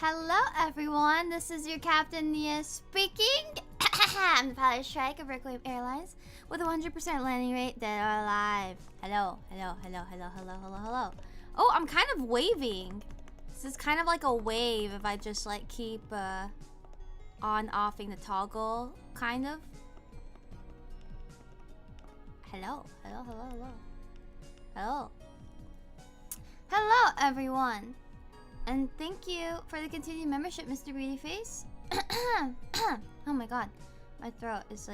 Hello everyone, this is your Captain Nia speaking. I'm the pilot strike of Requiem Airlines with a 100% landing rate, dead or alive. Hello. Oh, I'm kind of waving. This is kind of like a wave if I just like keep on-offing the toggle, kind of. Hello. Hello everyone. And thank you for the continued membership, Mr. Beautyface. Oh my god. My throat is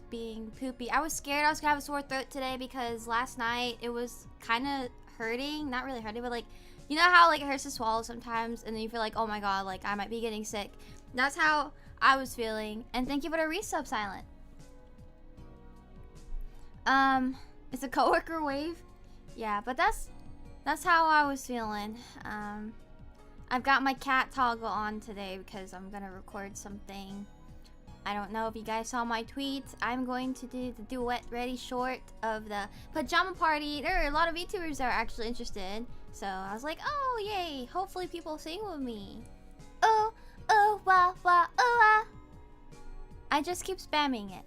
being poopy. I was scared I was gonna have a sore throat today because last night it was kind of hurting. Not really hurting, but like, you know how like it hurts to swallow sometimes and then you feel like, oh my god, like I might be getting sick. That's how I was feeling. And thank you for the resub, Silent. It's a coworker wave. Yeah, but that's how I was feeling. I've got my cat toggle on today because I'm gonna record something. I don't know if you guys saw my tweet. I'm going to do the duet ready short of the pajama party. There are a lot of VTubers that are actually interested. So I was like, oh yay, hopefully people sing with me. Oh, wah, wah, oh, ah. I just keep spamming it.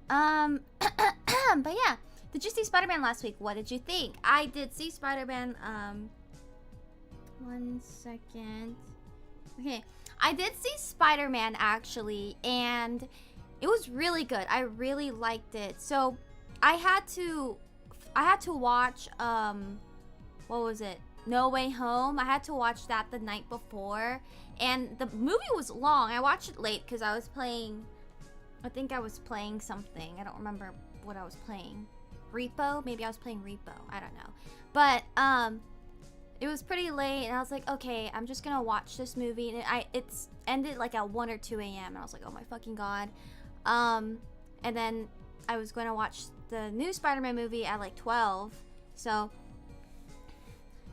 But yeah. Did you see Spider-Man last week? What did you think? I did see Spider-Man, one second. Okay, I did see Spider-Man actually, and it was really good. I really liked it. So, I had to watch, what was it? No Way Home. I had to watch that the night before, and the movie was long. I watched it late because I think I was playing something. I don't remember what I was playing. Repo? Maybe I was playing Repo. I don't know. But, it was pretty late, and I was like, okay, I'm just gonna watch this movie. And it's ended like at 1 or 2 a.m. And I was like, oh my fucking god. And then I was gonna watch the new Spider-Man movie at like 12. So,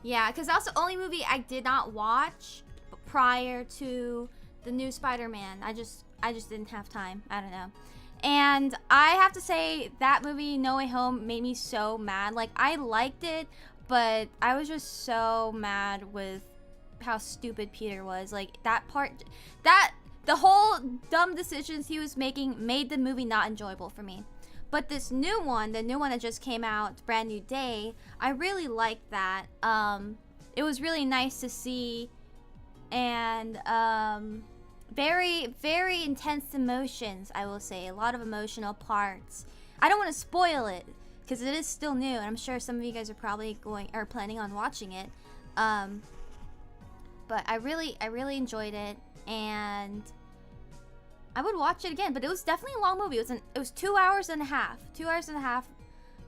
yeah, because that's the only movie I did not watch prior to the new Spider-Man. I just didn't have time. I don't know. And I have to say, that movie, No Way Home, made me so mad. Like, I liked it, but I was just so mad with how stupid Peter was. Like, the whole dumb decisions he was making made the movie not enjoyable for me. But this new one, the new one that just came out, Brand New Day, I really liked that. It was really nice to see, and, very, very intense emotions, I will say. A lot of emotional parts. I don't want to spoil it because it is still new, and I'm sure some of you guys are probably planning on watching it. But I really enjoyed it, and I would watch it again. But it was definitely a long movie. It was 2 hours and a half. 2 hours and a half,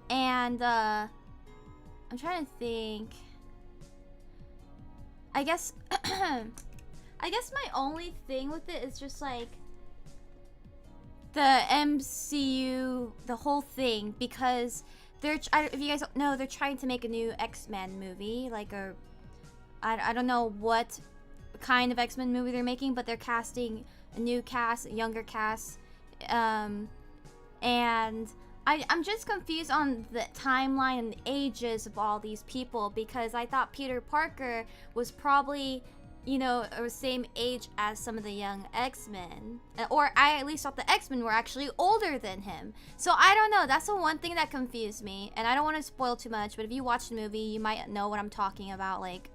and I'm trying to think. I guess my only thing with it is just like the MCU, the whole thing, because if you guys don't know, they're trying to make a new X-Men movie, like I don't know what kind of X-Men movie they're making, but they're casting a new cast, a younger cast, and I'm just confused on the timeline and the ages of all these people, because I thought Peter Parker was probably, you know, or same age as some of the young X-Men. Or I at least thought the X-Men were actually older than him. So I don't know, that's the one thing that confused me. And I don't want to spoil too much, but if you watch the movie, you might know what I'm talking about. Like,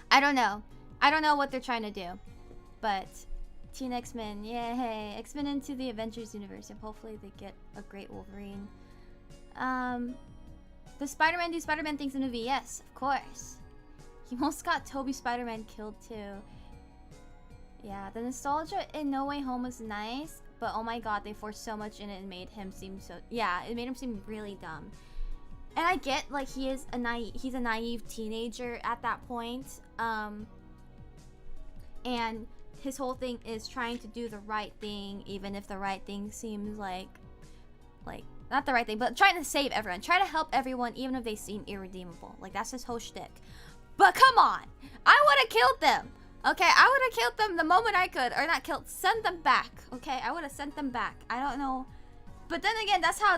I don't know what they're trying to do. But, Teen X-Men, yay. X-Men into the Avengers universe. And hopefully they get a great Wolverine. Does Spider-Man do Spider-Man things in the movie? Yes, of course. He almost got Toby Spider-Man killed too. Yeah, the nostalgia in No Way Home was nice, but oh my god, they forced so much in it and made him seem so... Yeah, it made him seem really dumb. And I get, like, he's a naive teenager at that point. And his whole thing is trying to do the right thing, even if the right thing seems like not the right thing, but trying to save everyone. Try to help everyone, even if they seem irredeemable. Like, that's his whole shtick. But come on, I would have killed them. Okay, I would have killed them the moment I could, or not killed, send them back. Okay, I would have sent them back. I don't know, but then again, that's how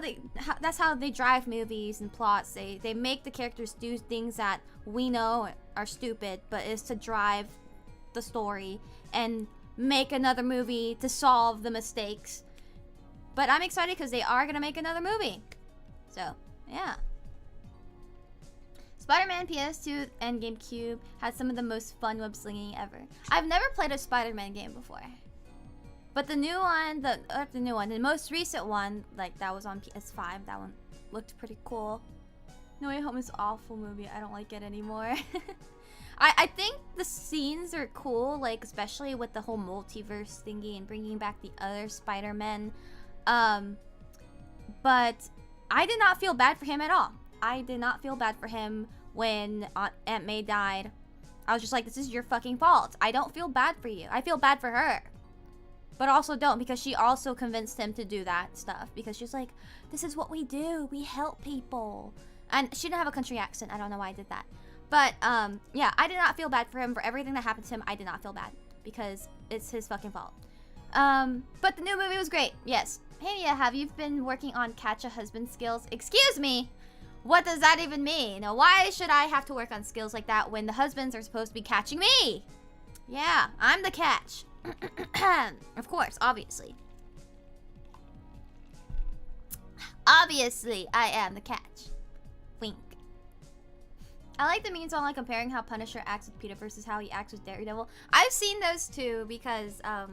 they drive movies and plots. They make the characters do things that we know are stupid, but is to drive the story and make another movie to solve the mistakes. But I'm excited because they are gonna make another movie. So, yeah. Spider-Man PS2 and GameCube had some of the most fun web slinging ever. I've never played a Spider-Man game before. But the new one, the most recent one, like that was on PS5, that one looked pretty cool. No Way Home is an awful movie. I don't like it anymore. I think the scenes are cool, like especially with the whole multiverse thingy and bringing back the other Spider-Men. But I did not feel bad for him at all. I did not feel bad for him when Aunt May died. I was just like, this is your fucking fault. I don't feel bad for you. I feel bad for her. But also don't, because she also convinced him to do that stuff. Because she's like, this is what we do. We help people. And she didn't have a country accent. I don't know why I did that. But, yeah, I did not feel bad for him. For everything that happened to him, I did not feel bad. Because it's his fucking fault. But the new movie was great. Yes. Hey, Nia, have you been working on catch a husband skills? Excuse me? What does that even mean? Now, why should I have to work on skills like that when the husbands are supposed to be catching me? Yeah, I'm the catch. Of course, obviously. Obviously, I am the catch. Wink. I like the memes online comparing how Punisher acts with Peter versus how he acts with Daredevil. I've seen those too because, I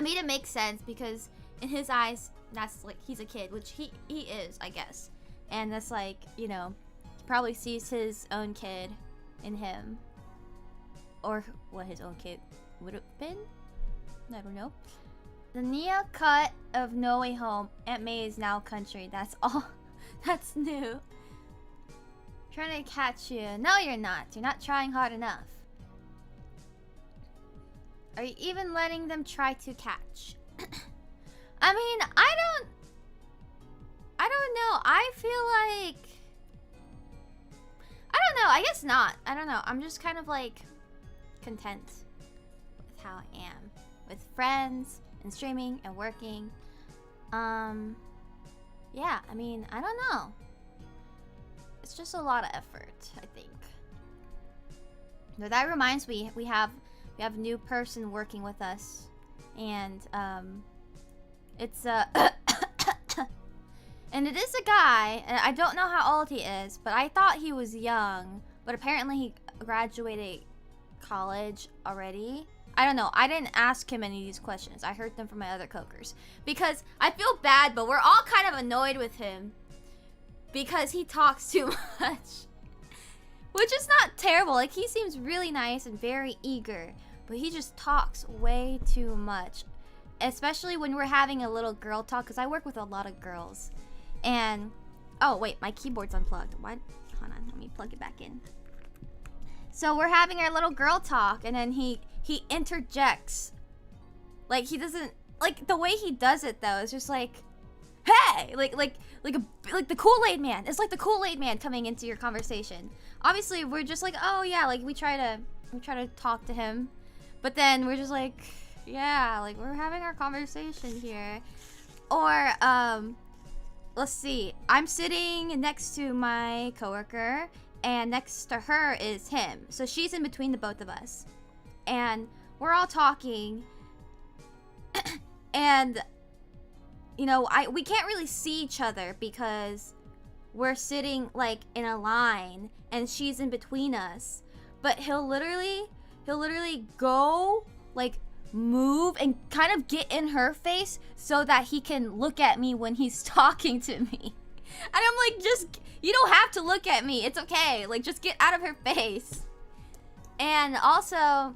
mean, it makes sense because in his eyes, that's like, he's a kid, which he is, I guess. And that's like, you know, he probably sees his own kid in him. Or what his own kid would have been? I don't know. The Nia cut of No Way Home. Aunt May is now country. That's all. That's new. Trying to catch you. No, you're not. You're not trying hard enough. Are you even letting them try to catch? I mean, I don't know. I feel like... I don't know. I guess not. I don't know. I'm just kind of like content with how I am. With friends and streaming and working. Yeah, I mean, I don't know. It's just a lot of effort, I think. But that reminds me, we have a new person working with us. And it's and it is a guy, and I don't know how old he is, but I thought he was young, but apparently he graduated college already. I don't know. I didn't ask him any of these questions. I heard them from my other coworkers. Because I feel bad, but we're all kind of annoyed with him. Because he talks too much. Which is not terrible. Like, he seems really nice and very eager. But he just talks way too much. Especially when we're having a little girl talk. Because I work with a lot of girls. And... oh, wait. My keyboard's unplugged. What? Hold on. Let me plug it back in. So we're having our little girl talk. And then he interjects. Like, he doesn't... like, the way he does it, though, is just like... hey! Like the Kool-Aid man. It's like the Kool-Aid man coming into your conversation. Obviously, we're just like, oh, yeah. Like, we try to talk to him. But then we're just like... yeah, like, we're having our conversation here. Or, let's see. I'm sitting next to my coworker, and next to her is him. So she's in between the both of us. And we're all talking. And, you know, we can't really see each other because we're sitting, like, in a line, and she's in between us. But he'll literally go, like, move and kind of get in her face so that he can look at me when he's talking to me. And I'm like, you don't have to look at me. It's okay. Like, just get out of her face. And also,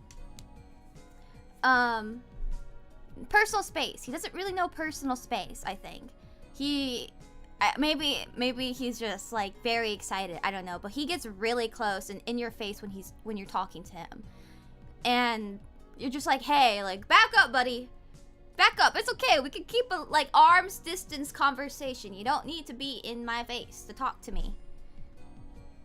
personal space. He doesn't really know personal space, I think. Maybe he's just, like, very excited. I don't know. But he gets really close and in your face when you're talking to him. And you're just like, hey, like, back up, buddy. Back up. It's okay. We can keep a, like, arm's distance conversation. You don't need to be in my face to talk to me.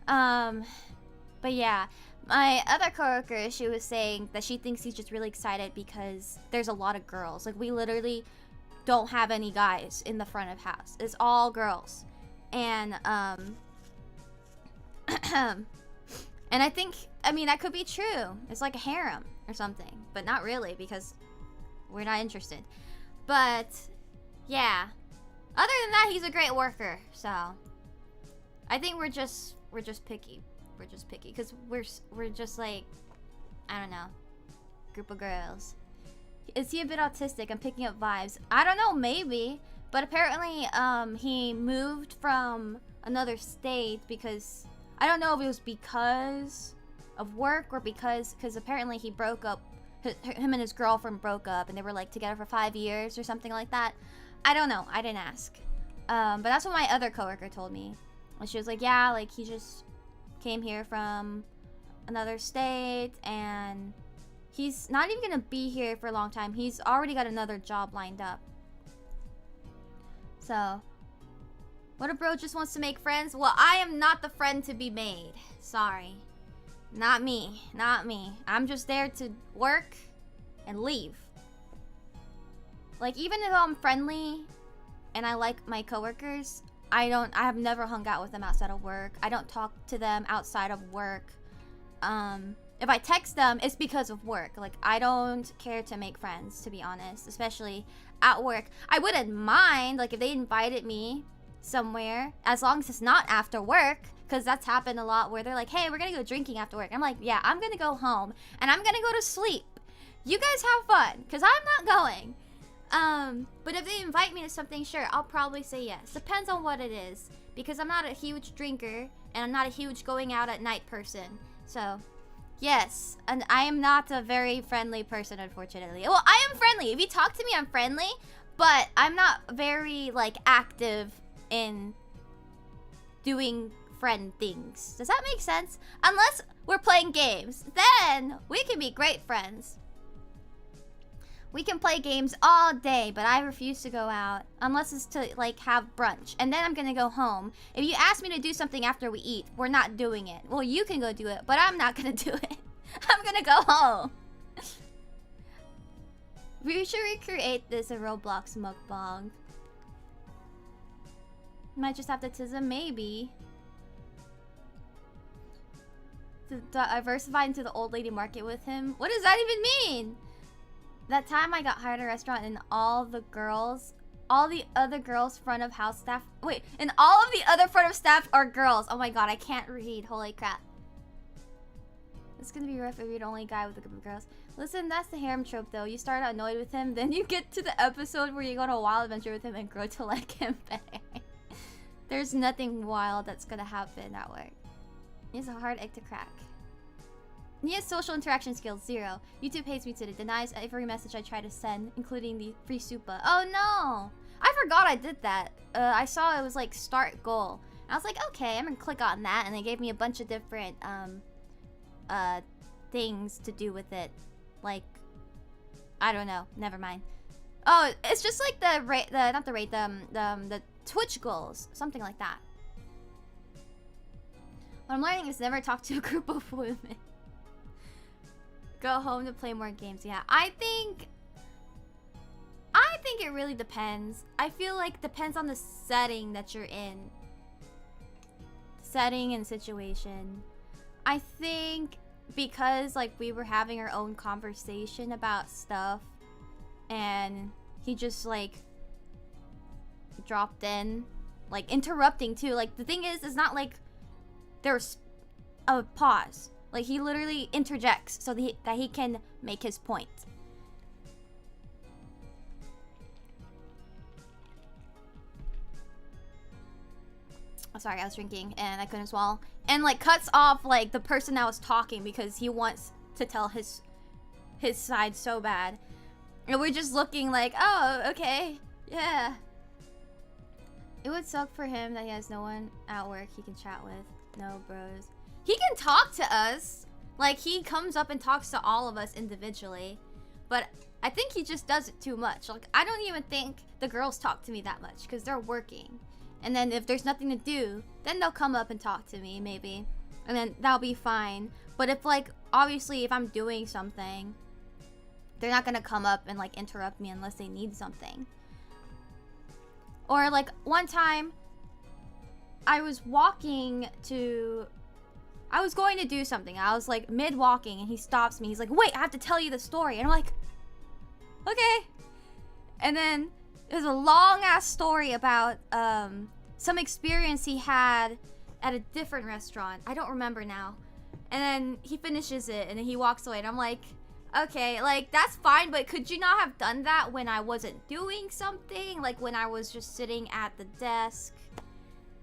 But yeah. My other coworker, she was saying that she thinks he's just really excited because there's a lot of girls. Like, we literally don't have any guys in the front of house. It's all girls. And, And I mean, that could be true. It's like a harem or something, but not really because we're not interested. But yeah, other than that, he's a great worker. So I think we're just picky. We're just picky because we're just like, I don't know, group of girls. Is he a bit autistic? I'm picking up vibes. I don't know, maybe. But apparently, he moved from another state because I don't know if it was because of work or because apparently he broke up. Him and his girlfriend broke up, and they were like together for 5 years or something like that. I don't know. I didn't ask. But that's what my other coworker told me. And she was like, yeah, like he just came here from another state, and he's not even gonna be here for a long time. He's already got another job lined up. So, what if bro just wants to make friends? Well, I am not the friend to be made. Sorry. Not me. Not me. I'm just there to work and leave. Like, even if I'm friendly and I like my coworkers, I have never hung out with them outside of work. I don't talk to them outside of work. If I text them, it's because of work. Like, I don't care to make friends, to be honest, especially at work. I wouldn't mind, like, if they invited me somewhere, as long as it's not after work, because that's happened a lot where they're like, hey, we're gonna go drinking after work. I'm like, yeah, I'm gonna go home, and I'm gonna go to sleep. You guys have fun, because I'm not going. But if they invite me to something, sure, I'll probably say yes. Depends on what it is, because I'm not a huge drinker, and I'm not a huge going out at night person, so... Yes, and I am not a very friendly person, unfortunately. Well, I am friendly. If you talk to me, I'm friendly, but I'm not very, like, active in doing friend things. Does that make sense? Unless we're playing games, then we can be great friends. We can play games all day, but I refuse to go out unless it's to, like, have brunch. And then I'm gonna go home. If you ask me to do something after we eat, we're not doing it. Well, you can go do it, but I'm not gonna do it. I'm gonna go home. We should recreate this in Roblox mukbang. Might just have to tism, maybe. To diversify into the old lady market with him. What does that even mean? That time I got hired at a restaurant and all the other girls front of house staff, wait, and all of the other front of staff are girls. Oh my god, I can't read, holy crap. It's gonna be rough if you're the only guy with a group of girls. Listen, that's the harem trope though. You start out annoyed with him, then you get to the episode where you go on a wild adventure with him and grow to like him better. There's nothing wild that's gonna happen at work. It's a hard egg to crack. He has social interaction skills, 0. YouTube hates me today. Denies every message I try to send, including the free supa. Oh no! I forgot I did that. I saw it was like start goal. I was like, okay, I'm gonna click on that, and they gave me a bunch of different things to do with it. Like, I don't know. Never mind. Oh, it's just like the Twitch goals, something like that. What I'm learning is never talk to a group of women. Go home to play more games. Yeah, I think it really depends. I feel like it depends on the setting that you're in. Setting and situation. I think because like we were having our own conversation about stuff and he just like dropped in, like interrupting too. Like the thing is, it's not like there's a pause. Like, he literally interjects so that he can make his point. Oh, sorry, I was drinking and I couldn't swallow. And, like, cuts off, like, the person that was talking because he wants to tell his side so bad. And we're just looking like, oh, okay, yeah. It would suck for him that he has no one at work he can chat with. No, bros. He can talk to us. Like, he comes up and talks to all of us individually. But I think he just does it too much. Like, I don't even think the girls talk to me that much because they're working. And then if there's nothing to do, then they'll come up and talk to me, maybe. And then that'll be fine. But if, like, obviously, if I'm doing something, they're not gonna come up and, like, interrupt me unless they need something. Or, like, one time, I was walking to I was going to do something. I was like mid-walking and he stops me. He's like, wait, I have to tell you the story. And I'm like, okay. And then it was a long-ass story about some experience he had at a different restaurant. I don't remember now. And then he finishes it and then he walks away. And I'm like, okay, like, that's fine, but could you not have done that when I wasn't doing something? Like, when I was just sitting at the desk,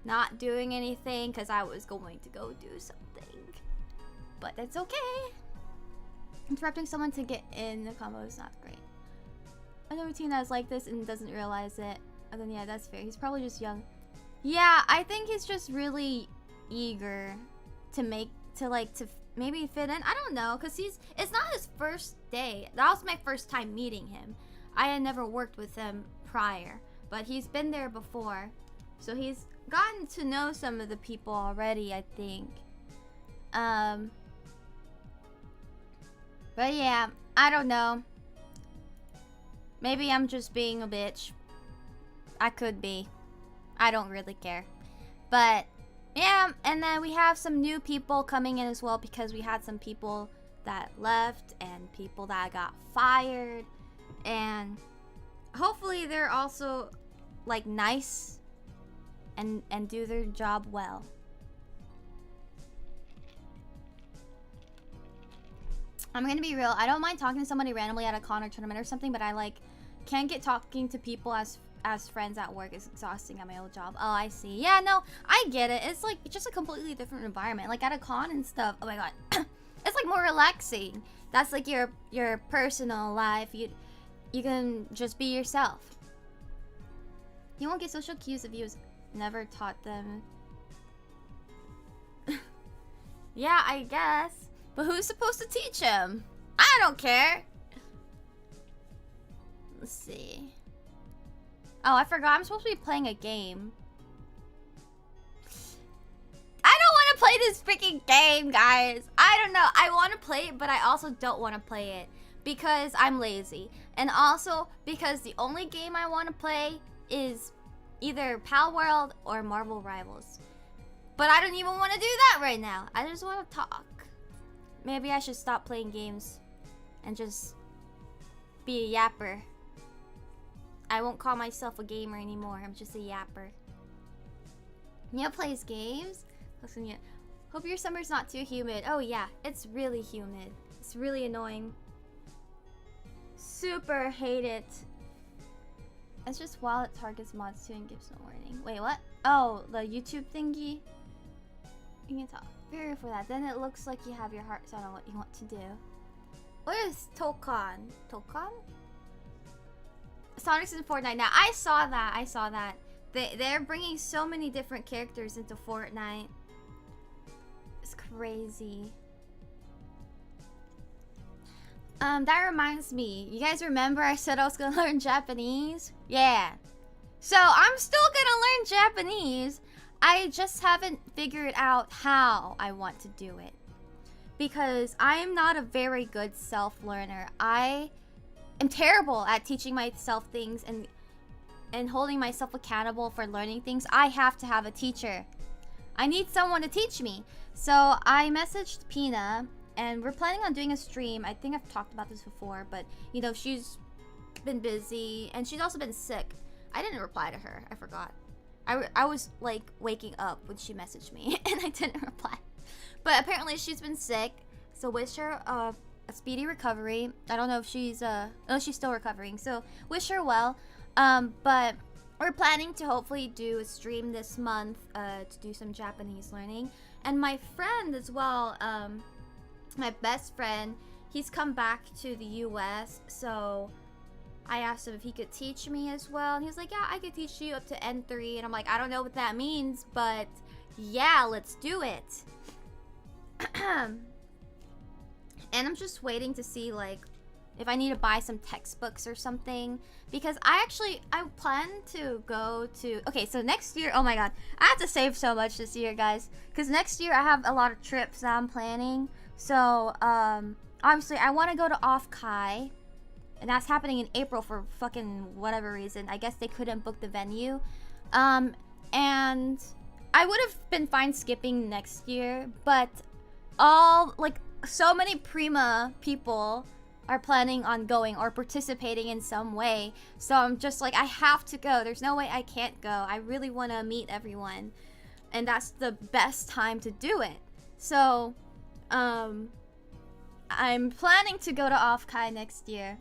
not doing anything, because I was going to go do something. But that's okay. Interrupting someone to get in the combo is not great. I know a teen that's like this and doesn't realize it. And then, yeah, that's fair. He's probably just young. Yeah, I think he's just really eager to maybe fit in. I don't know, because it's not his first day. That was my first time meeting him. I had never worked with him prior, but he's been there before. So he's gotten to know some of the people already, I think. But yeah, I don't know. Maybe I'm just being a bitch. I could be. I don't really care. But yeah, and then we have some new people coming in as well, because we had some people that left and people that got fired. And hopefully they're also like nice and do their job well. I'm gonna be real, I don't mind talking to somebody randomly at a con or tournament or something, but I like can't get talking to people as friends at work. Is exhausting at my old job. Oh, I see. Yeah, no, I get it. It's like just a completely different environment. Like at a con and stuff. Oh my god. It's like more relaxing. That's like your personal life. You can just be yourself. You won't get social cues if you never taught them. Yeah, I guess. But who's supposed to teach him? I don't care. Let's see. Oh, I forgot. I'm supposed to be playing a game. I don't want to play this freaking game, guys. I don't know. I want to play it, but I also don't want to play it because I'm lazy. And also because the only game I want to play is either Pal World or Marvel Rivals. But I don't even want to do that right now. I just want to talk. Maybe I should stop playing games and just be a yapper. I won't call myself a gamer anymore. I'm just a yapper. Nia plays games? Listen, Nia. Hope your summer's not too humid. Oh yeah, it's really humid. It's really annoying. Super hate it. It's just while it targets mods too and gives no warning. Wait, what? Oh, the YouTube thingy? You can talk. Very for that. Then it looks like you have your heart set on what you want to do. What is Tokon? Tokon? Sonic's in Fortnite now. I saw that. They're bringing so many different characters into Fortnite. It's crazy. That reminds me. You guys remember I said I was gonna learn Japanese? Yeah. So I'm still gonna learn Japanese. I just haven't figured out how I want to do it. Because I am not a very good self-learner. I am terrible at teaching myself things and holding myself accountable for learning things. I have to have a teacher. I need someone to teach me. So I messaged Pina and we're planning on doing a stream. I think I've talked about this before, but you know, she's been busy and she's also been sick. I didn't reply to her. I forgot. I was like waking up when she messaged me and I didn't reply. But apparently she's been sick. So wish her a speedy recovery. I don't know if she's she's still recovering. So wish her well. But we're planning to hopefully do a stream this month to do some Japanese learning. And my friend as well, my best friend, he's come back to the US, so I asked him if he could teach me as well. And he was like, yeah, I could teach you up to N3. And I'm like, I don't know what that means, but yeah, let's do it. And I'm just waiting to see like if I need to buy some textbooks or something, because I plan to go to, okay, so next year, oh my god, I have to save so much this year, guys, because next year I have a lot of trips that I'm planning. So obviously I want to go to Off Kai, and that's happening in April for fucking whatever reason. I guess they couldn't book the venue. And I would have been fine skipping next year, but all, like, so many Prima people are planning on going or participating in some way. So I'm just like, I have to go. There's no way I can't go. I really want to meet everyone. And that's the best time to do it. So, I'm planning to go to Off-Kai next year.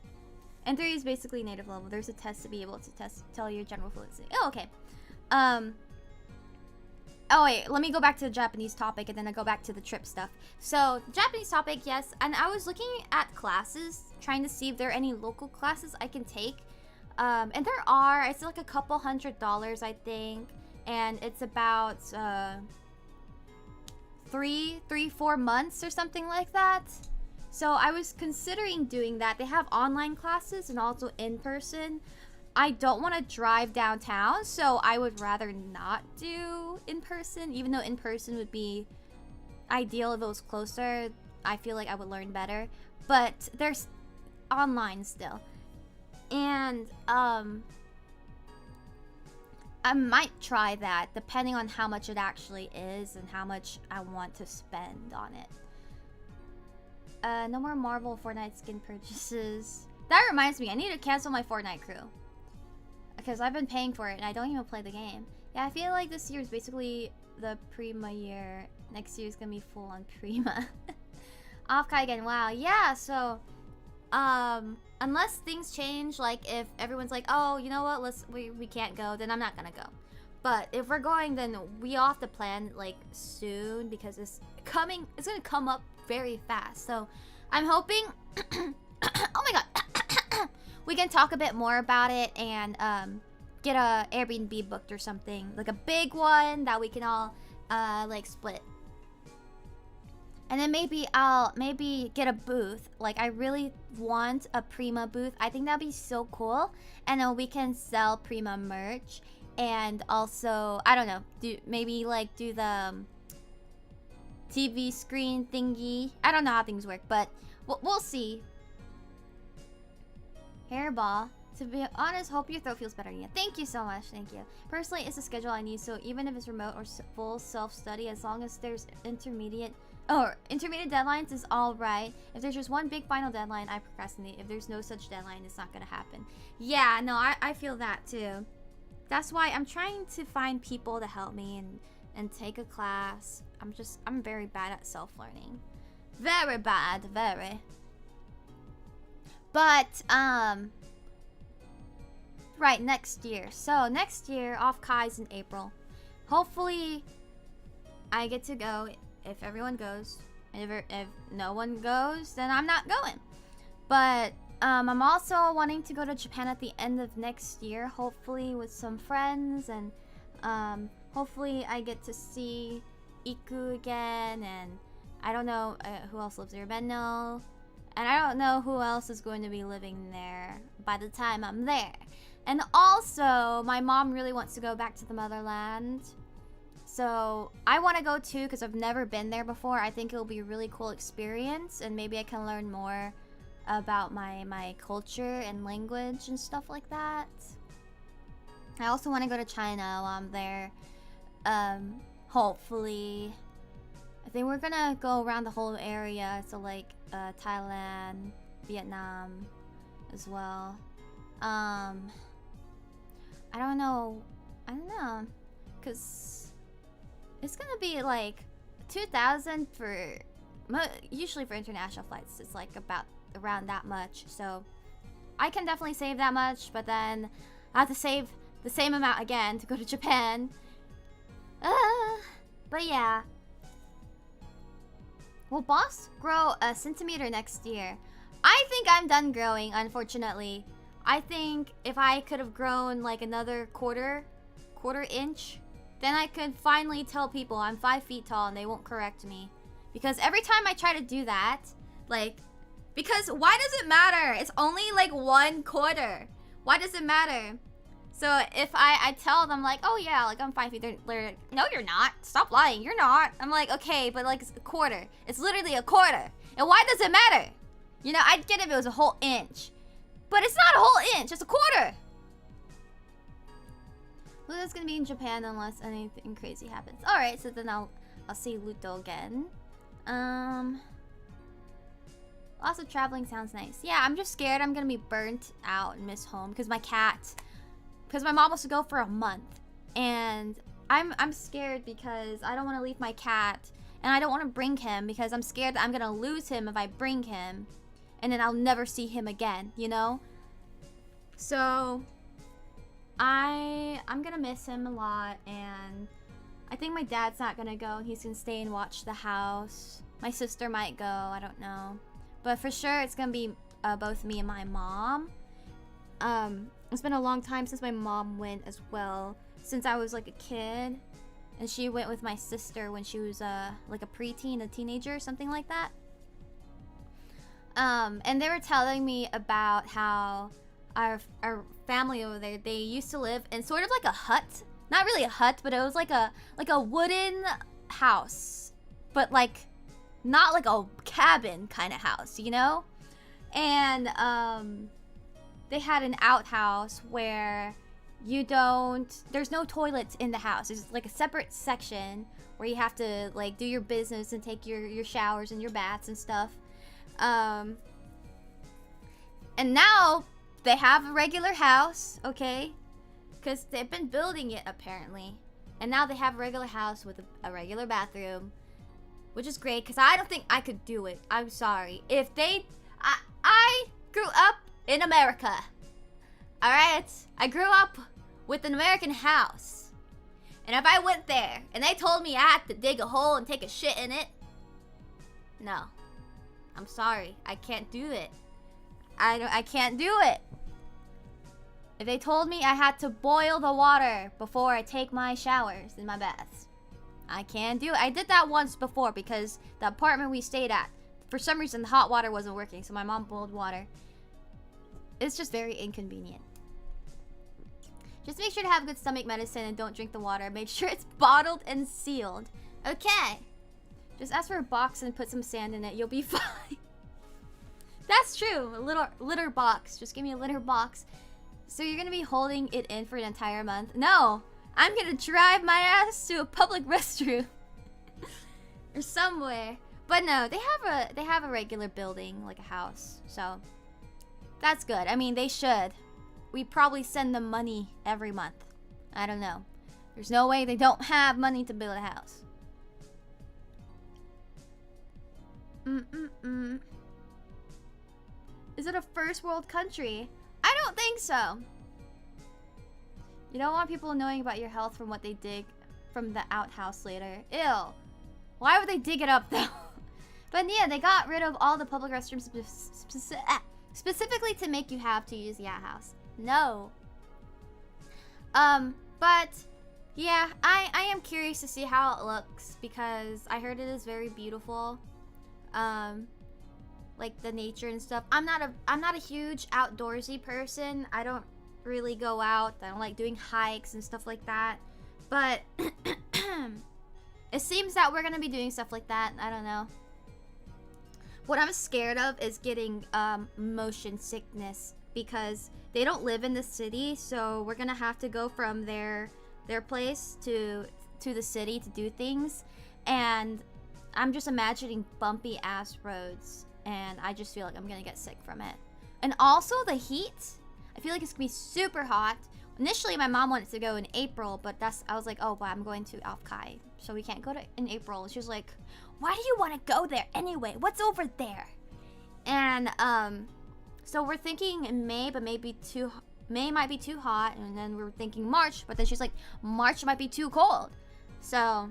And 3 is basically native level. There's a test to be able to tell your general fluency. Oh, okay. Oh wait, let me go back to the Japanese topic and then I go back to the trip stuff. So, Japanese topic, yes. And I was looking at classes, trying to see if there are any local classes I can take. And there are. It's like a couple $100, I think. And it's about 4 months or something like that. So I was considering doing that. They have online classes and also in person. I don't want to drive downtown, so I would rather not do in person, even though in person would be ideal if it was closer. I feel like I would learn better, but there's online still. And I might try that depending on how much it actually is and how much I want to spend on it. No more Marvel Fortnite skin purchases. That reminds me, I need to cancel my Fortnite crew. Because I've been paying for it and I don't even play the game. Yeah, I feel like this year is basically the Prima year. Next year is gonna be full on Prima. Off-Kai again, wow. Yeah, so unless things change, like if everyone's like, oh, you know what, we can't go, then I'm not gonna go. But if we're going, then we all have to plan like soon because it's gonna come up very fast. So I'm hoping oh my god. We can talk a bit more about it and get a Airbnb booked or something, like a big one that we can all like split. And then maybe I'll get a booth. Like I really want a Prima booth. I think that'd be so cool. And then we can sell Prima merch and also I don't know, do the TV screen thingy. I don't know how things work, but we'll see. Hairball. To be honest, hope your throat feels better. Yeah, thank you so much. Thank you. Personally, it's a schedule I need, so even if it's remote or full self-study, as long as there's intermediate deadlines is all right. If there's just one big final deadline, I procrastinate. If there's no such deadline, it's not gonna happen. Yeah, no, I feel that too. That's why I'm trying to find people to help me and take a class. I'm very bad at self-learning. Very bad, very. But, right, next year. So, next year, Off-Kai's in April. Hopefully, I get to go if everyone goes. If no one goes, then I'm not going. But, I'm also wanting to go to Japan at the end of next year, hopefully with some friends. And, hopefully I get to see Iku again. And I don't know who else lives there. Benno. And I don't know who else is going to be living there by the time I'm there. And also, my mom really wants to go back to the motherland. So, I want to go too because I've never been there before. I think it'll be a really cool experience. And maybe I can learn more about my culture and language and stuff like that. I also want to go to China while I'm there. Hopefully. I think we're gonna go around the whole area. So like Thailand, Vietnam as well. I don't know, cause it's gonna be like 2,000 for usually for international flights. It's like about around that much, so I can definitely save that much. But then I have to save the same amount again to go to Japan. But yeah. Will boss grow a centimeter next year? I think I'm done growing, unfortunately. I think if I could have grown like another quarter inch, then I could finally tell people I'm 5 feet tall and they won't correct me. Because every time I try to do that, because why does it matter? It's only like 1/4. Why does it matter? So if I tell them like, oh yeah, like I'm 5 feet, they're like, no you're not. Stop lying, you're not. I'm like, okay, but like it's a quarter. It's literally a quarter. And why does it matter? You know, I'd get it if it was a whole inch. But it's not a whole inch, it's a quarter. Luto's gonna be in Japan unless anything crazy happens. Alright, so then I'll see Luto again. Lots of traveling sounds nice. Yeah, I'm just scared I'm gonna be burnt out and miss home because my mom wants to go for a month, and I'm scared because I don't want to leave my cat, and I don't want to bring him because I'm scared that I'm gonna lose him if I bring him, and then I'll never see him again, you know? So I'm gonna miss him a lot, and I think my dad's not gonna go. He's gonna stay and watch the house. My sister might go, I don't know. But for sure, it's gonna be both me and my mom. It's been a long time since my mom went as well, since I was like a kid. And she went with my sister when she was like a preteen, a teenager, something like that. And they were telling me about how our family over there, they used to live in sort of like a hut. Not really a hut, but it was like a wooden house. But like not like a cabin kind of house, you know? And they had an outhouse where there's no toilets in the house. It's like a separate section where you have to like do your business and take your showers and your baths and stuff. And now they have a regular house, okay? Because they've been building it apparently. And now they have a regular house with a regular bathroom, which is great because I don't think I could do it. I'm sorry. I grew up in America. Alright? I grew up with an American house. And if I went there and they told me I had to dig a hole and take a shit in it, no. I'm sorry. I can't do it. I can't do it. If they told me I had to boil the water before I take my showers in my baths, I can't do it. I did that once before because the apartment we stayed at, for some reason the hot water wasn't working, so my mom boiled water. It's just very inconvenient. Just make sure to have good stomach medicine and don't drink the water. Make sure it's bottled and sealed. Okay. Just ask for a box and put some sand in it. You'll be fine. That's true. A little litter box. Just give me a litter box. So you're gonna be holding it in for an entire month? No. I'm gonna drive my ass to a public restroom. Or somewhere. But no, they have a regular building, like a house. So that's good. I mean, they should. We probably send them money every month. I don't know. There's no way they don't have money to build a house. Is it a first world country? I don't think so. You don't want people knowing about your health from what they dig from the outhouse later. Ew. Why would they dig it up though? But yeah, they got rid of all the public restrooms specifically to make you have to use the outhouse. No. But yeah, I am curious to see how it looks because I heard it is very beautiful. Like the nature and stuff. I'm not a huge outdoorsy person. I don't really go out. I don't like doing hikes and stuff like that. But it seems that we're gonna be doing stuff like that. I don't know. What I'm scared of is getting motion sickness because they don't live in the city, so we're gonna have to go from their place to the city to do things, and I'm just imagining bumpy ass roads, and I just feel like I'm gonna get sick from it. And also the heat, I feel like it's gonna be super hot. Initially my mom wanted to go in April, but I was like, oh, but I'm going to Alpkai, so we can't go in April. And she was like, why do you want to go there anyway? What's over there? And so we're thinking in May, but May might be too hot, and then we're thinking March, but then she's like, March might be too cold. So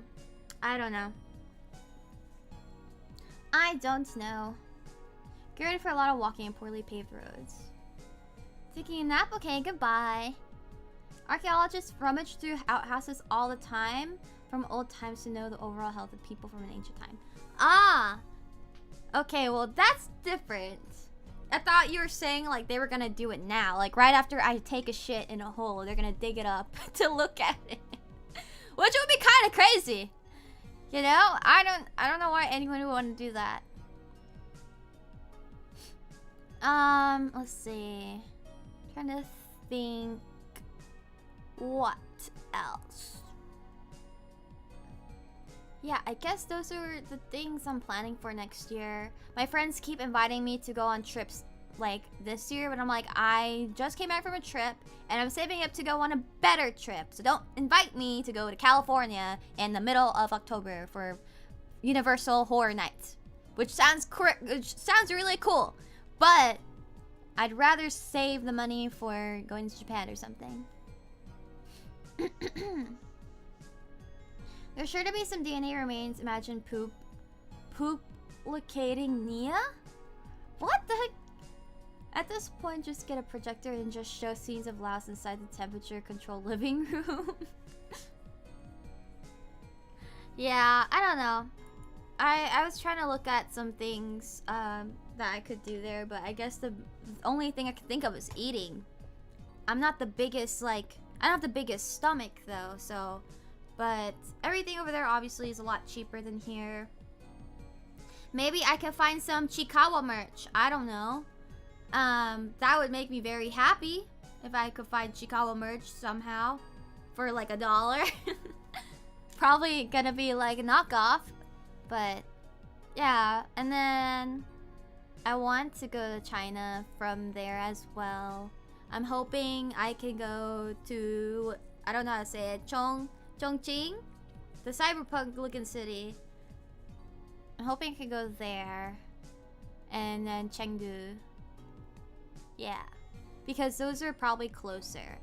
I don't know. I don't know. Get ready for a lot of walking in poorly paved roads. Taking a nap? Okay, goodbye. Archaeologists rummage through outhouses all the time from old times to know the overall health of people from an ancient time. Ah! Okay, well that's different. I thought you were saying like they were gonna do it now. Like right after I take a shit in a hole, they're gonna dig it up to look at it. Which would be kind of crazy. You know? I don't know why anyone would want to do that. Let's see. Trying to think what else. Yeah, I guess those are the things I'm planning for next year. My friends keep inviting me to go on trips like this year, but I'm like, I just came back from a trip and I'm saving up to go on a better trip. So don't invite me to go to California in the middle of October for Universal Horror Nights, which sounds really cool, but I'd rather save the money for going to Japan or something. There's sure to be some DNA remains. Imagine poop-locating Nia? What the heck? At this point, just get a projector and just show scenes of Laos inside the temperature-controlled living room. Yeah, I don't know. I was trying to look at some things that I could do there, but I guess the only thing I could think of is eating. I'm not the biggest, like, I don't have the biggest stomach though, so, but everything over there obviously is a lot cheaper than here. Maybe I can find some Chikawa merch. I don't know. That would make me very happy if I could find Chikawa merch somehow for like $1. Probably gonna be like a knockoff, but yeah. And then I want to go to China from there as well. I'm hoping I can go to, I don't know how to say it, Chongqing, the cyberpunk looking city. I'm hoping I can go there. And then Chengdu. Yeah, because those are probably closer.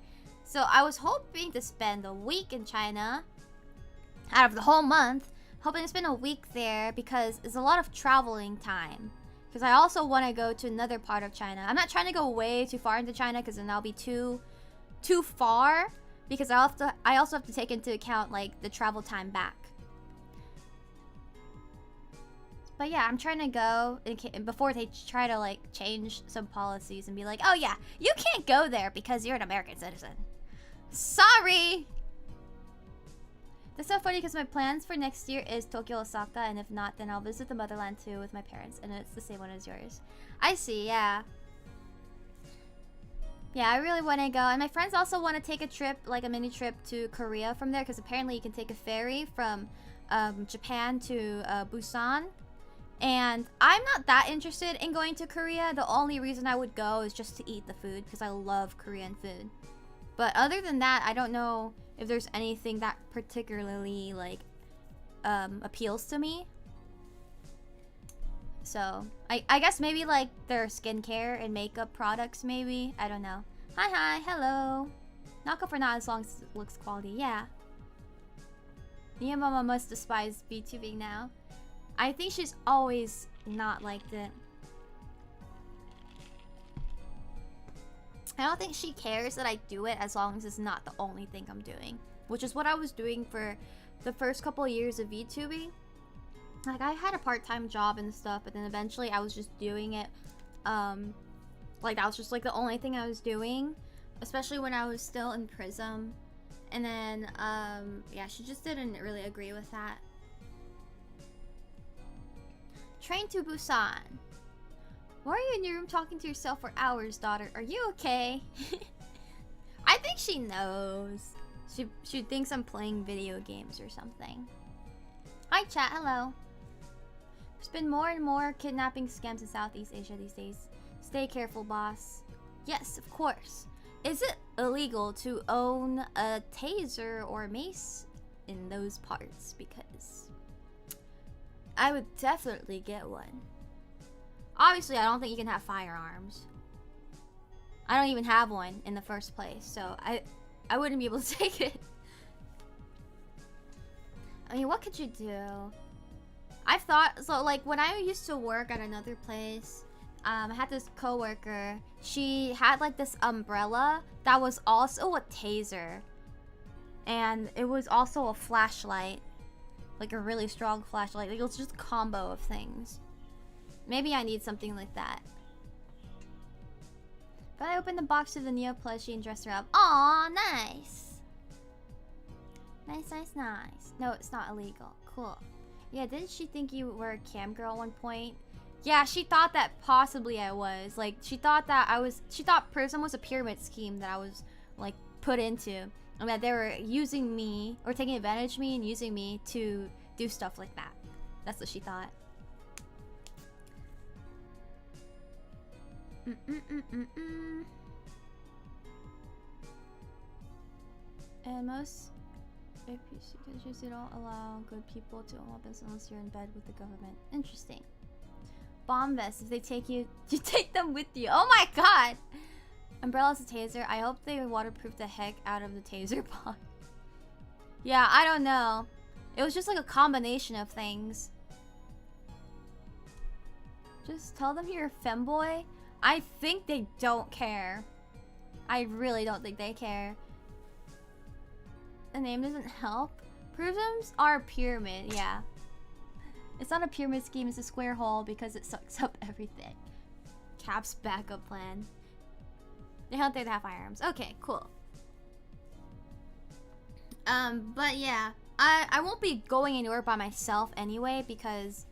So I was hoping to spend a week in China out of the whole month. Hoping to spend a week there because it's a lot of traveling time. Because I also want to go to another part of China. I'm not trying to go way too far into China because then that'll be too far. Because I also have to take into account like the travel time back. But yeah, I'm trying to go before they try to like change some policies and be like, oh yeah, you can't go there because you're an American citizen. Sorry! That's so funny because my plans for next year is Tokyo, Osaka, and if not, then I'll visit the motherland too with my parents, and it's the same one as yours. I see, yeah. Yeah, I really want to go, and my friends also want to take a trip, like a mini trip to Korea from there, because apparently you can take a ferry from Japan to Busan. And I'm not that interested in going to Korea. The only reason I would go is just to eat the food, because I love Korean food. But other than that, I don't know if there's anything that particularly like appeals to me. So I guess maybe like their skincare and makeup products, maybe. I don't know. Hi, hello. Not good for not as long as it looks quality. Yeah. Nia Mama must despise VTubing now. I think she's always not liked it. I don't think she cares that I do it as long as it's not the only thing I'm doing. Which is what I was doing for the first couple of years of VTubing. Like, I had a part-time job and stuff, but then eventually I was just doing it. Like, that was just, like, the only thing I was doing. Especially when I was still in Prism. And then, yeah, she just didn't really agree with that. Train to Busan. Why are you in your room talking to yourself for hours, daughter? Are you okay? I think she knows. She thinks I'm playing video games or something. Hi, chat. Hello. There's been more and more kidnapping scams in Southeast Asia these days. Stay careful, boss. Yes, of course. Is it illegal to own a taser or mace in those parts? Because I would definitely get one. Obviously, I don't think you can have firearms. I don't even have one in the first place, so I wouldn't be able to take it. I mean, what could you do? I've thought, so like when I used to work at another place, I had this coworker. She had like this umbrella that was also a taser. And it was also a flashlight. Like a really strong flashlight. Like, it was just a combo of things. Maybe I need something like that. But I opened the box to the Neo plushie and dressed her up. Aw, nice. Nice. No, it's not illegal. Cool. Yeah, didn't she think you were a cam girl at one point? Yeah, she thought that possibly I was. Like, she thought Prism was a pyramid scheme that I was, like, put into. And that they were using me, or taking advantage of me and using me to do stuff like that. That's what she thought. And most APC countries, they don't allow good people to own weapons unless you're in bed with the government. Interesting. Bomb vests, if they take you, you take them with you. Oh my god! Umbrella's a taser. I hope they waterproof the heck out of the taser bomb. Yeah, I don't know. It was just like a combination of things. Just tell them you're a femboy. I think they don't care. I really don't think they care. The name doesn't help. Prisms are a pyramid, yeah. It's not a pyramid scheme, it's a square hole because it sucks up everything. Cap's backup plan. They don't think they have firearms. Okay, cool. But yeah. I won't be going anywhere by myself anyway because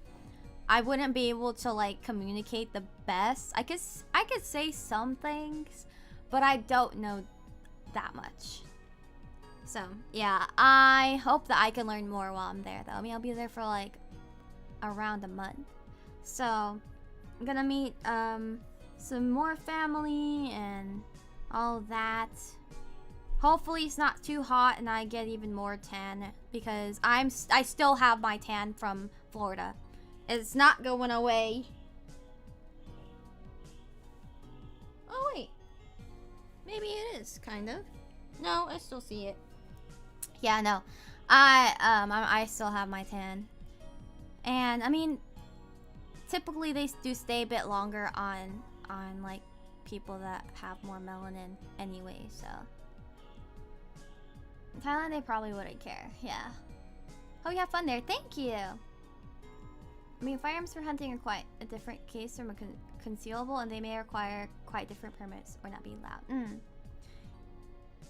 I wouldn't be able to like communicate the best. I could say some things, but I don't know that much. So yeah, I hope that I can learn more while I'm there though. I mean, I'll be there for like around a month. So I'm gonna meet some more family and all that. Hopefully it's not too hot and I get even more tan because I still have my tan from Florida. It's not going away. Oh wait. Maybe it is, kind of. No, I still see it. Yeah, no. I still have my tan. And I mean, typically they do stay a bit longer on like people that have more melanin anyway, so in Thailand they probably wouldn't care. Yeah. Hope you have fun there. Thank you. I mean, firearms for hunting are quite a different case from a concealable, and they may require quite different permits or not be allowed.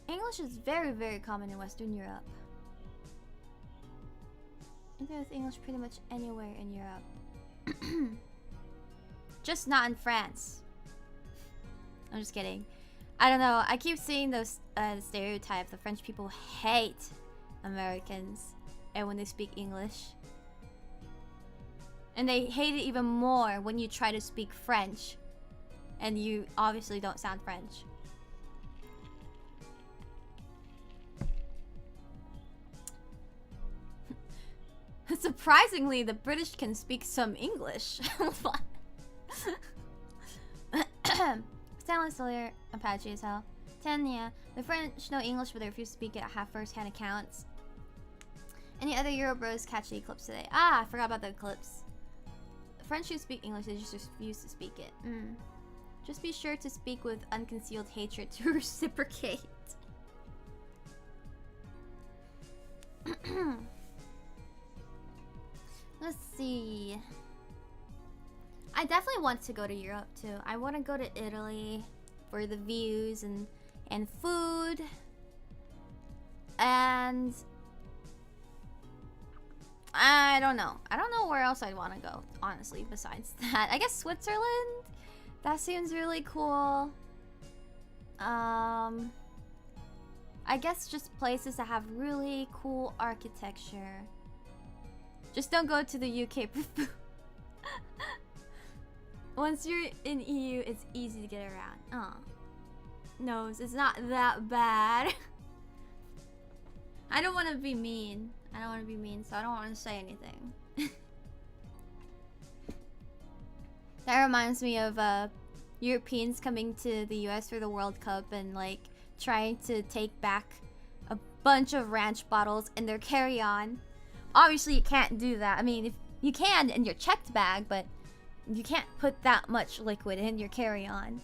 English is very, very common in Western Europe. You can do English pretty much anywhere in Europe. Just not in France. I'm just kidding. I don't know. I keep seeing those stereotypes. The French people hate Americans and when they speak English. And they hate it even more when you try to speak French. And you obviously don't sound French. Surprisingly, the British can speak some English. What? Stanley's still here. Apache as hell. 10, yeah. The French know English, but they refuse to speak it. Have first-hand accounts. Any other Euro bros catch the eclipse today? Ah, I forgot about the eclipse. The French who speak English, they just refuse to speak it. Just be sure to speak with unconcealed hatred to reciprocate. Let's see. I definitely want to go to Europe too. I want to go to Italy for the views and food. And I don't know. I don't know where else I'd want to go, honestly, besides that. I guess Switzerland? That seems really cool. I guess just places that have really cool architecture. Just don't go to the UK for food. Once you're in EU, it's easy to get around. No, it's not that bad. I don't want to be mean. So I don't want to say anything. That reminds me of Europeans coming to the US for the World Cup and like trying to take back a bunch of ranch bottles in their carry-on. Obviously, you can't do that. I mean, if you can in your checked bag, but you can't put that much liquid in your carry-on.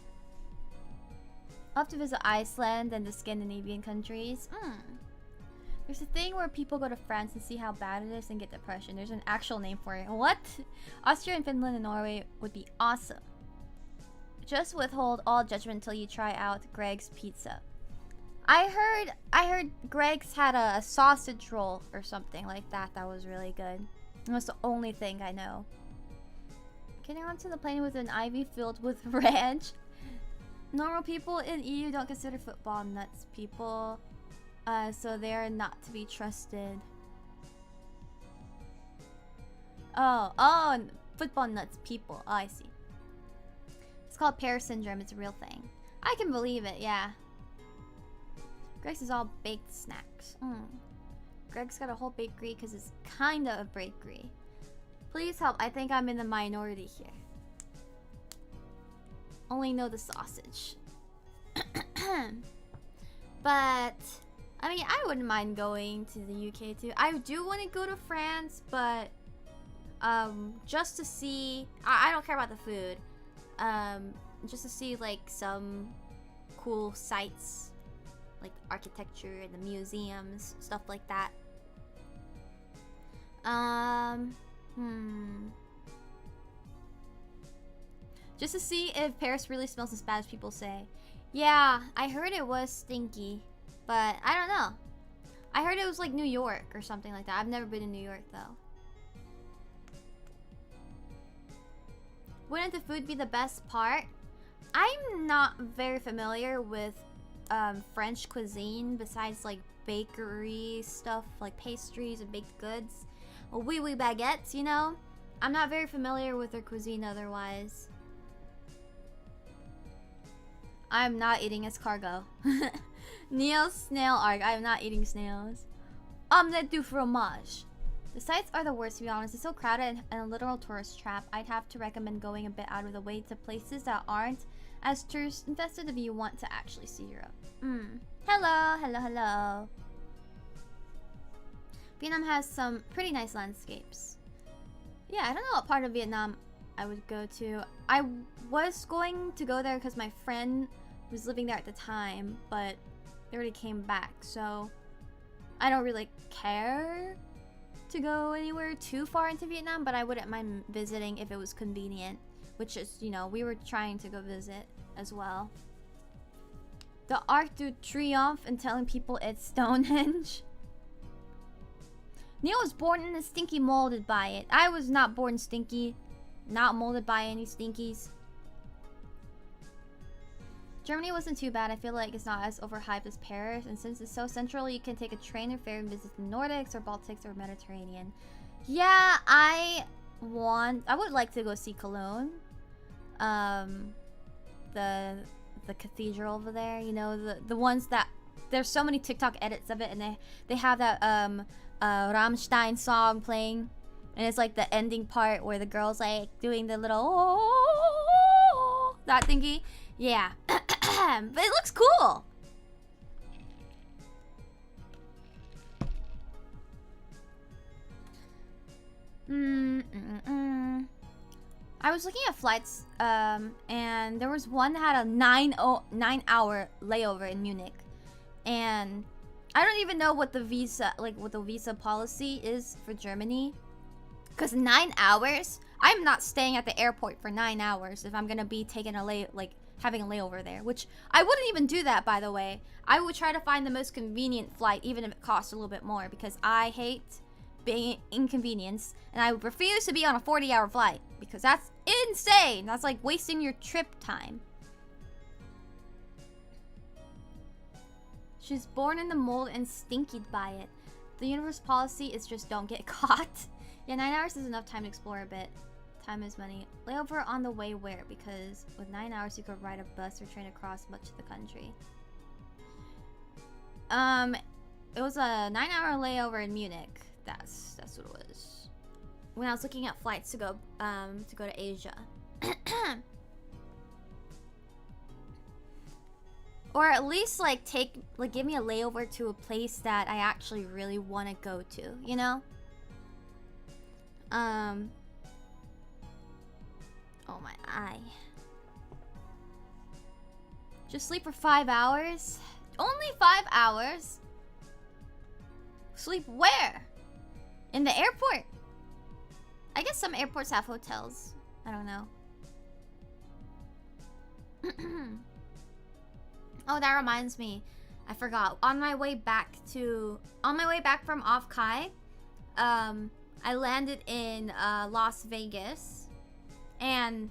I'll have to visit Iceland and the Scandinavian countries. There's a thing where people go to France and see how bad it is and get depression. There's an actual name for it. What? Austria and Finland and Norway would be awesome. Just withhold all judgment until you try out Greg's pizza. I heard Greg's had a sausage roll or something like that. That was really good. That's the only thing I know. Getting onto the plane with an IV filled with ranch. Normal people in EU don't consider football nuts people. So they are not to be trusted. Oh, football nuts people. Oh, I see. It's called Paris syndrome. It's a real thing. I can believe it, yeah. Greg's is all baked snacks. Greg's got a whole bakery because it's kind of a bakery. Please help. I think I'm in the minority here. Only know the sausage. But, I mean, I wouldn't mind going to the UK too. I do want to go to France, but just to see... I don't care about the food. Just to see, like, some cool sites. Like architecture and the museums, stuff like that. Just to see if Paris really smells as bad as people say. Yeah, I heard it was stinky, but I don't know. I heard it was like New York or something like that. I've never been to New York though. Wouldn't the food be the best part? I'm not very familiar with French cuisine besides like bakery stuff, like pastries and baked goods. Oui baguettes, you know? I'm not very familiar with their cuisine otherwise. I'm not eating escargot. Neil's snail arc. I'm not eating snails. Omelette du fromage. The sites are the worst, to be honest. It's so crowded and a literal tourist trap. I'd have to recommend going a bit out of the way to places that aren't as tourist infested if you want to actually see Europe. Hello. Vietnam has some pretty nice landscapes. Yeah, I don't know what part of Vietnam I would go to. I was going to go there because my friend was living there at the time, but they already came back, so I don't really care to go anywhere too far into Vietnam, but I wouldn't mind visiting if it was convenient, which is, you know, we were trying to go visit as well. The Arc de Triomphe and telling people it's Stonehenge. Neil was born in a stinky, molded by it. I was not born stinky, not molded by any stinkies. Germany wasn't too bad. I feel like it's not as overhyped as Paris, and since it's so central, you can take a train or ferry and visit the Nordics or Baltics or Mediterranean. Yeah, I would like to go see Cologne. The cathedral over there, you know, the ones that there's so many TikTok edits of it, and they have that Rammstein song playing, and it's like the ending part where the girl's like doing the little that thingy. Yeah. But it looks cool. I was looking at flights, and there was one that had a 9-hour layover in Munich, and I don't even know what the visa policy is for Germany, because 9 hours. I'm not staying at the airport for 9 hours if I'm gonna be taking having a layover there, which I wouldn't even do that, by the way. I would try to find the most convenient flight, even if it costs a little bit more, because I hate being inconvenienced, and I refuse to be on a 40-hour flight, because that's insane. That's like wasting your trip time. She's born in the mold and stinkied by it. The universe policy is just don't get caught. Yeah, 9 hours is enough time to explore a bit. Time is money. Layover on the way where? Because with 9 hours you could ride a bus or train across much of the country. It was a 9-hour layover in Munich. That's what it was. When I was looking at flights to go to Asia. Or at least give me a layover to a place that I actually really want to go to, you know? Oh my eye. Just sleep for 5 hours? Only 5 hours? Sleep where? In the airport? I guess some airports have hotels. I don't know. Oh, that reminds me. I forgot. On my way back from Off Kai, I landed in Las Vegas, and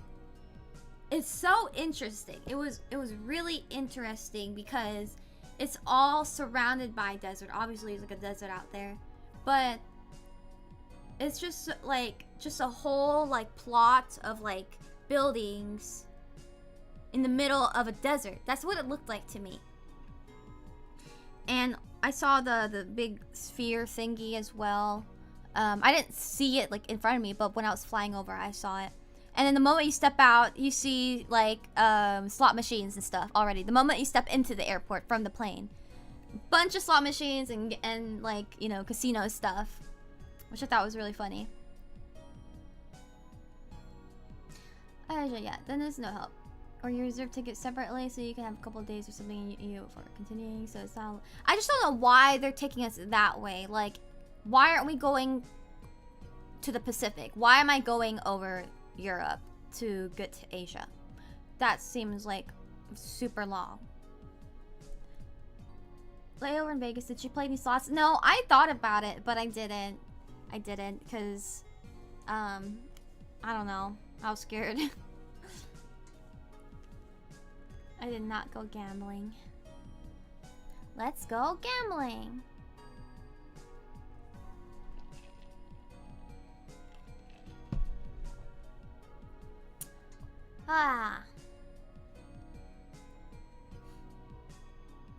it's so interesting. It was really interesting because it's all surrounded by desert. Obviously, there's like a desert out there, but it's just like just a whole like plot of like buildings in the middle of a desert. That's what it looked like to me. And I saw the big sphere thingy as well. I didn't see it like in front of me, but when I was flying over, I saw it. And then the moment you step out, you see like slot machines and stuff already. The moment you step into the airport from the plane, bunch of slot machines and like, you know, casino stuff, which I thought was really funny. Yeah, then there's no help. Or you reserve tickets separately so you can have a couple of days or something you for continuing. So it's not. I just don't know why they're taking us that way. Like, why aren't we going to the Pacific? Why am I going over Europe to get to Asia? That seems like super long. Layover in Vegas. Did you play any slots? No, I thought about it, but I didn't. I didn't because, I don't know. I was scared. I did not go gambling. Let's go gambling.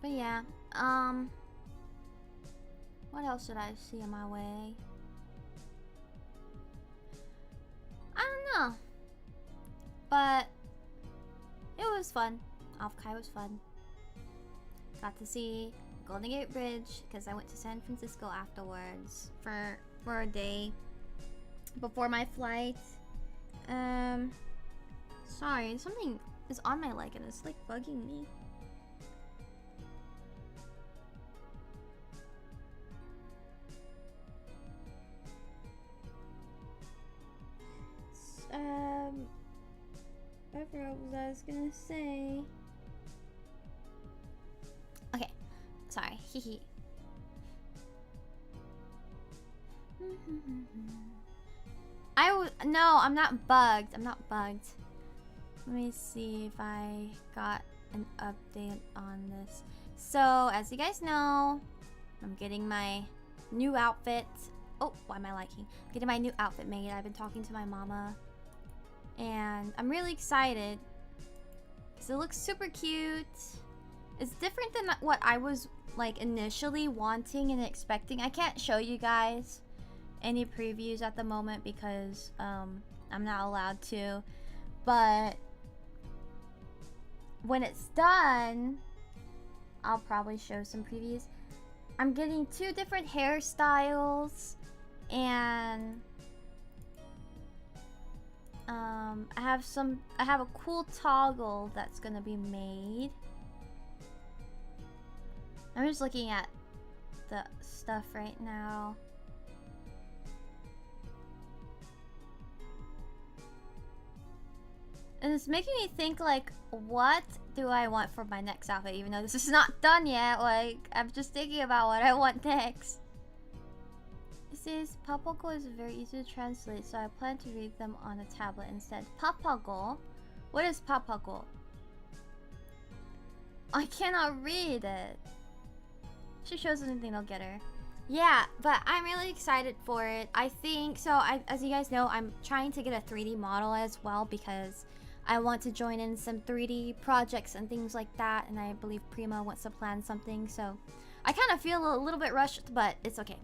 But yeah, what else should I see on my way? I don't know. But it was fun. Off-Kai was fun. Got to see Golden Gate Bridge because I went to San Francisco afterwards for a day before my flight. Sorry, something is on my leg and it's like bugging me. I forgot what I was gonna say. Okay, sorry. Hehe. No, I'm not bugged. I'm not bugged. Let me see if I got an update on this. So, as you guys know, I'm getting my new outfit. Oh, why am I liking? Getting my new outfit made. I've been talking to my mama. And I'm really excited. Because it looks super cute. It's different than what I was like initially wanting and expecting. I can't show you guys any previews at the moment because I'm not allowed to. But when it's done, I'll probably show some previews. I'm getting 2 different hairstyles and I have a cool toggle that's gonna be made. I'm just looking at the stuff right now. And it's making me think like, what do I want for my next outfit? Even though this is not done yet, like, I'm just thinking about what I want next. It says, Papago is very easy to translate, so I plan to read them on a tablet instead. Papago? What is Papago? I cannot read it. She shows anything, I'll get her. Yeah, but I'm really excited for it. I think, so as you guys know, I'm trying to get a 3D model as well because I want to join in some 3D projects and things like that, and I believe Prima wants to plan something, so I kind of feel a little bit rushed, but it's okay.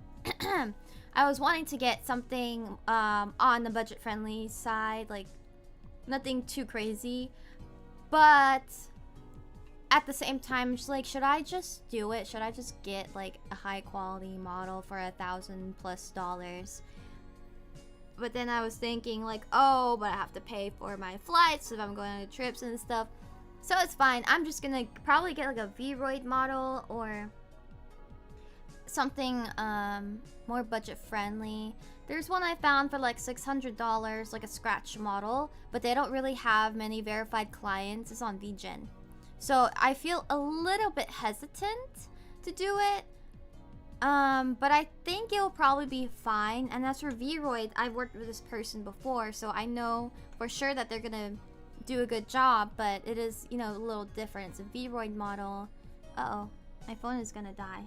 I was wanting to get something on the budget-friendly side, like nothing too crazy, but at the same time, just like, should I just do it? Should I just get like a high-quality model for $1,000+? But then I was thinking like, oh, but I have to pay for my flights if I'm going on trips and stuff. So it's fine. I'm just gonna probably get like a Vroid model or something more budget friendly. There's one I found for like $600, like a scratch model, but they don't really have many verified clients. It's on VGen. So I feel a little bit hesitant to do it. But I think it'll probably be fine. And as for Vroid, I've worked with this person before, so I know for sure that they're gonna do a good job, but it is, you know, a little different. It's a Vroid model. Uh-oh, my phone is gonna die.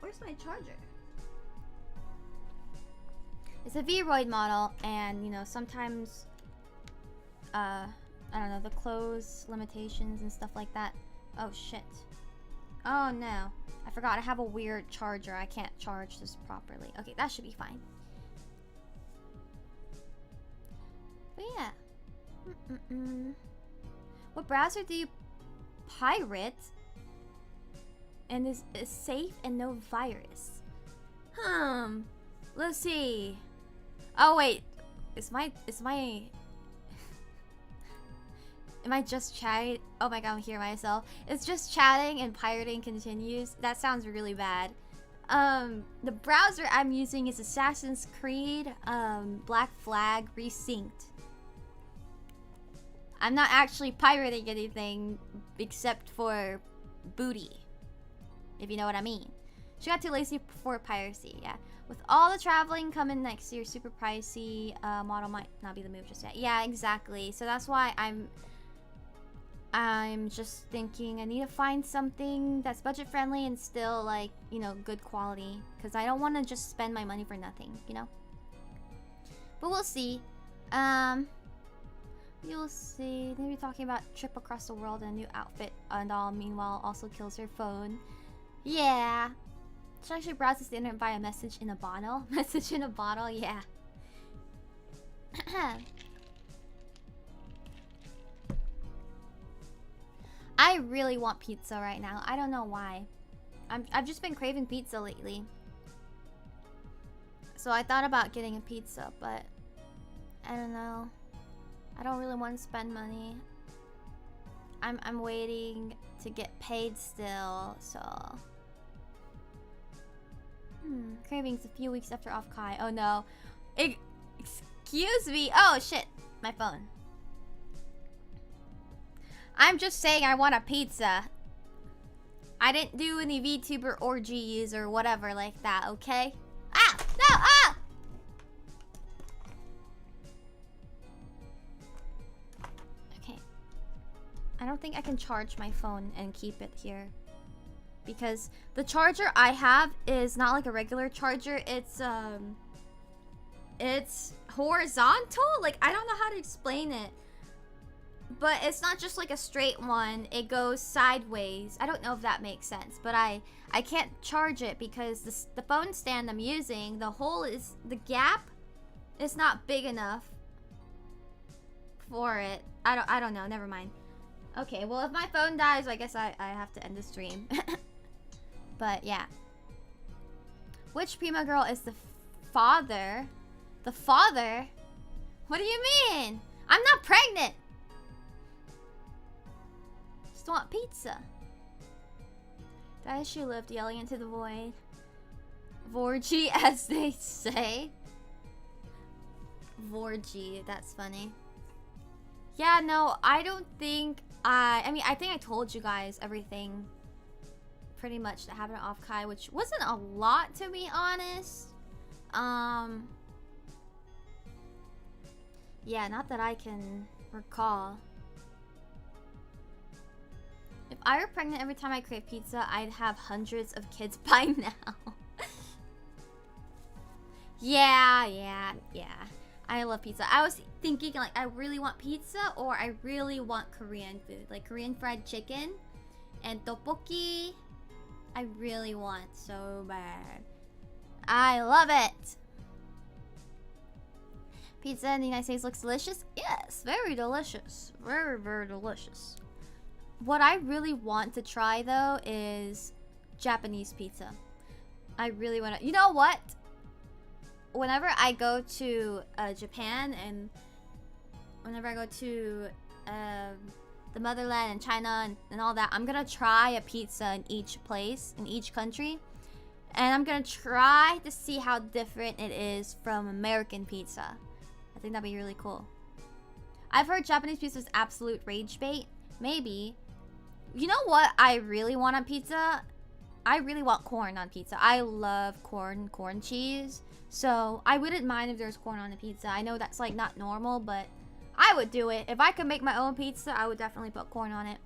Where's my charger? It's a V-Roid model, and you know, sometimes I don't know, the clothes limitations and stuff like that. Oh shit. Oh no. I forgot I have a weird charger. I can't charge this properly. Okay, that should be fine. But yeah. What browser do you pirate and is safe and no virus? Let's see. Oh wait. Am I just chatting? Oh my god, I'm hearing myself. It's just chatting and pirating continues. That sounds really bad. The browser I'm using is Assassin's Creed, Black Flag Resynced. I'm not actually pirating anything except for booty, if you know what I mean. She got too lazy for piracy, yeah. With all the traveling coming next year, super pricey, model might not be the move just yet. Yeah, exactly. So that's why I'm just thinking I need to find something that's budget friendly and still, like, you know, good quality. Because I don't want to just spend my money for nothing, you know? But we'll see. You'll see. They'll be talking about trip across the world and a new outfit and all. Meanwhile, also kills her phone. Yeah. She actually browses the internet via message in a bottle. Message in a bottle, yeah. I really want pizza right now. I don't know why. I've just been craving pizza lately. So I thought about getting a pizza, but I don't know. I don't really want to spend money. I'm waiting to get paid still, so. Cravings a few weeks after off Kai. Oh no. Excuse me. Oh shit. My phone. I'm just saying I want a pizza. I didn't do any VTuber orgies or whatever like that, okay? Ah! No! Ah! Okay. I don't think I can charge my phone and keep it here. Because the charger I have is not like a regular charger. It's horizontal? Like, I don't know how to explain it. But it's not just like a straight one. It goes sideways. I don't know if that makes sense. But I can't charge it because the phone stand I'm using, the gap is not big enough for it. I don't know. Never mind. Okay, well, if my phone dies, I guess I have to end the stream. But yeah. Which Prima girl is the father? The father? What do you mean? I'm not pregnant. Just want pizza. That she lived yelling into the void. Vorgy, as they say. Vorgy, that's funny. Yeah, no, I don't think I mean, I think I told you guys everything pretty much that happened off Kai, which wasn't a lot to be honest. Yeah, not that I can recall. If I were pregnant every time I crave pizza, I'd have hundreds of kids by now. Yeah. I love pizza. I was thinking, like, I really want pizza or I really want Korean food. Like Korean fried chicken and tteokbokki. I really want so bad. I love it. Pizza in the United States looks delicious? Yes, very delicious. Very, very delicious. What I really want to try, though, is Japanese pizza. I really want to... You know what? Whenever I go to Japan and whenever I go to the motherland and China and all that, I'm going to try a pizza in each place, in each country. And I'm going to try to see how different it is from American pizza. I think that'd be really cool. I've heard Japanese pizza is absolute rage bait. Maybe. You know what I really want on pizza? I really want corn on pizza. I love corn cheese. So I wouldn't mind if there's corn on the pizza. I know that's like not normal, but I would do it. If I could make my own pizza, I would definitely put corn on it.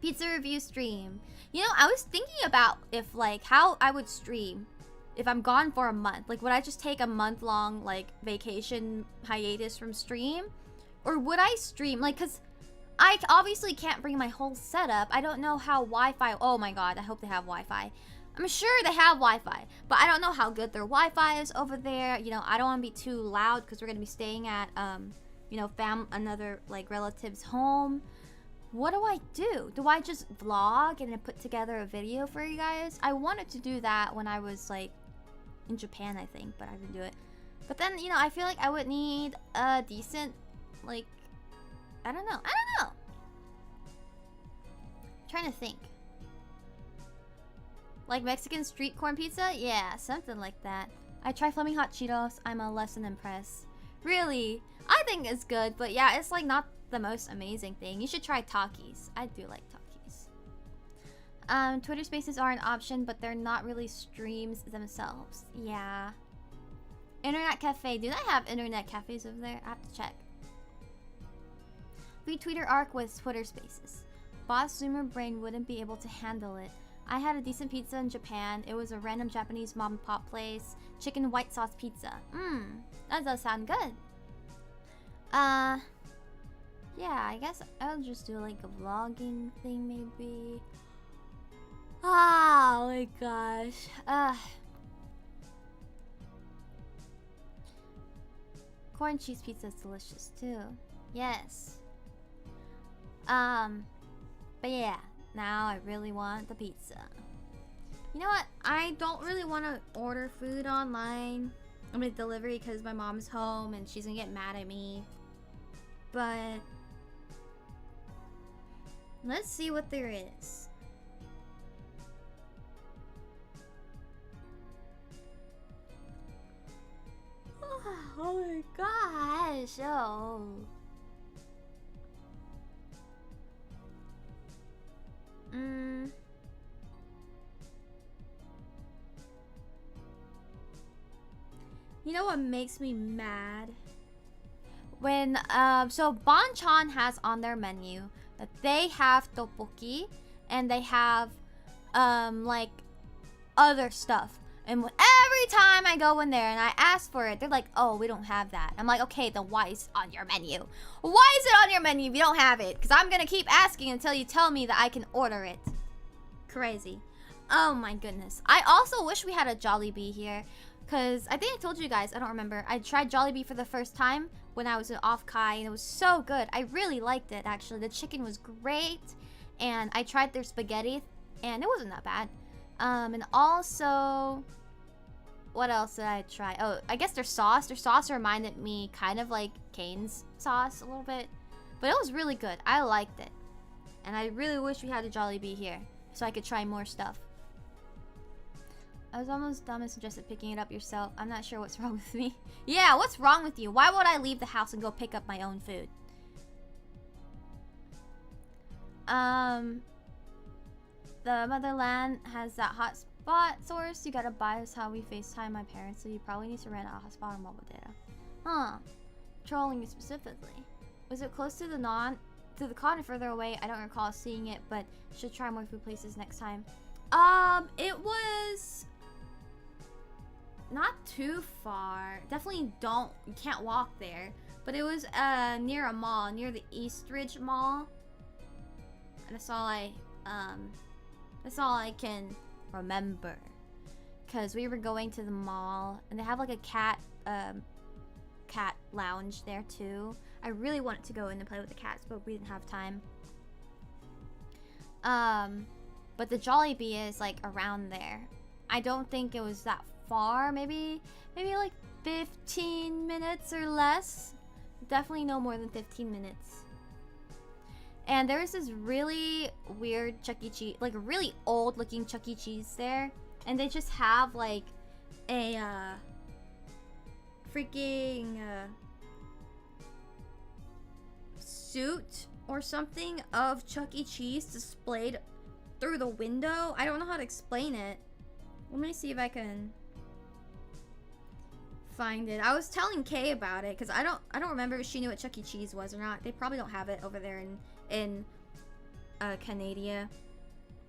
Pizza review stream. You know, I was thinking about if like how I would stream. if I'm gone for a month. Like, would I just take a month-long, like, vacation hiatus from stream? Or would I stream? Like, because I obviously can't bring my whole setup. I don't know how Wi-Fi... Oh my god, I hope they have Wi-Fi. I'm sure they have Wi-Fi, but I don't know how good their Wi-Fi is over there. You know, I don't want to be too loud because we're going to be staying at, you know, another, like, relative's home. What do I do? Do I just vlog and then put together a video for you guys? I wanted to do that when I was, like, in Japan, I think, but I didn't do it. But then, you know, I feel like I would need a decent, like, I don't know. I'm trying to think. Like Mexican street corn pizza? Yeah, something like that. I try Flaming Hot Cheetos. I'm a less than impressed. Really? I think it's good, but yeah, it's like not the most amazing thing. You should try Takis. I do like Takis. Twitter Spaces are an option, but they're not really streams themselves. Yeah. Internet cafe. Do they have internet cafes over there? I have to check. Retweeter arc with Twitter Spaces. Boss Zoomer brain wouldn't be able to handle it. I had a decent pizza in Japan. It was a random Japanese mom and pop place. Chicken white sauce pizza. That does sound good. Yeah, I guess I'll just do like a vlogging thing maybe. Oh my gosh. Corn cheese pizza is delicious too. Yes. But yeah, now I really want the pizza. You know what? I don't really want to order food online. I'm gonna delivery because my mom's home and she's gonna get mad at me. But let's see what there is. Oh my gosh. Oh. You know what makes me mad? When so Bonchon has on their menu that they have tteokbokki and they have like other stuff. And every time I go in there and I ask for it, they're like, "Oh, we don't have that." I'm like, "Okay, then why is it on your menu? Why is it on your menu if you don't have it? Because I'm gonna keep asking until you tell me that I can order it." Crazy. Oh my goodness. I also wish we had a Jollibee here. Because I think I told you guys, I don't remember. I tried Jollibee for the first time when I was in off-Kai, and it was so good. I really liked it, actually. The chicken was great. And I tried their spaghetti, and it wasn't that bad. And also, what else did I try? Oh, I guess their sauce. Their sauce reminded me kind of like Kane's sauce a little bit. But it was really good. I liked it. And I really wish we had a Jollibee here so I could try more stuff. I was almost dumb and suggested picking it up yourself. I'm not sure what's wrong with me. Yeah, what's wrong with you? Why would I leave the house and go pick up my own food? The motherland has that hotspot source. You gotta buy us how we FaceTime my parents, so you probably need to rent a hotspot on mobile data. Huh. Trolling you specifically. Was it close to the con or further away? I don't recall seeing it, but should try more food places next time. It was not too far. Definitely you can't walk there. But it was near a mall, near the Eastridge Mall. And that's all I can remember. Cause we were going to the mall and they have like a cat lounge there too. I really wanted to go in and play with the cats, but we didn't have time. But the Jollibee is like around there. I don't think it was that far. Maybe like 15 minutes or less. Definitely no more than 15 minutes. And there's this really weird Chuck E. Cheese, like a really old looking Chuck E. Cheese there. And they just have like a freaking suit or something of Chuck E. Cheese displayed through the window. I don't know how to explain it. Let me see if I can find it. I was telling Kay about it because I don't remember if she knew what Chuck E. Cheese was or not. They probably don't have it over there in Canada.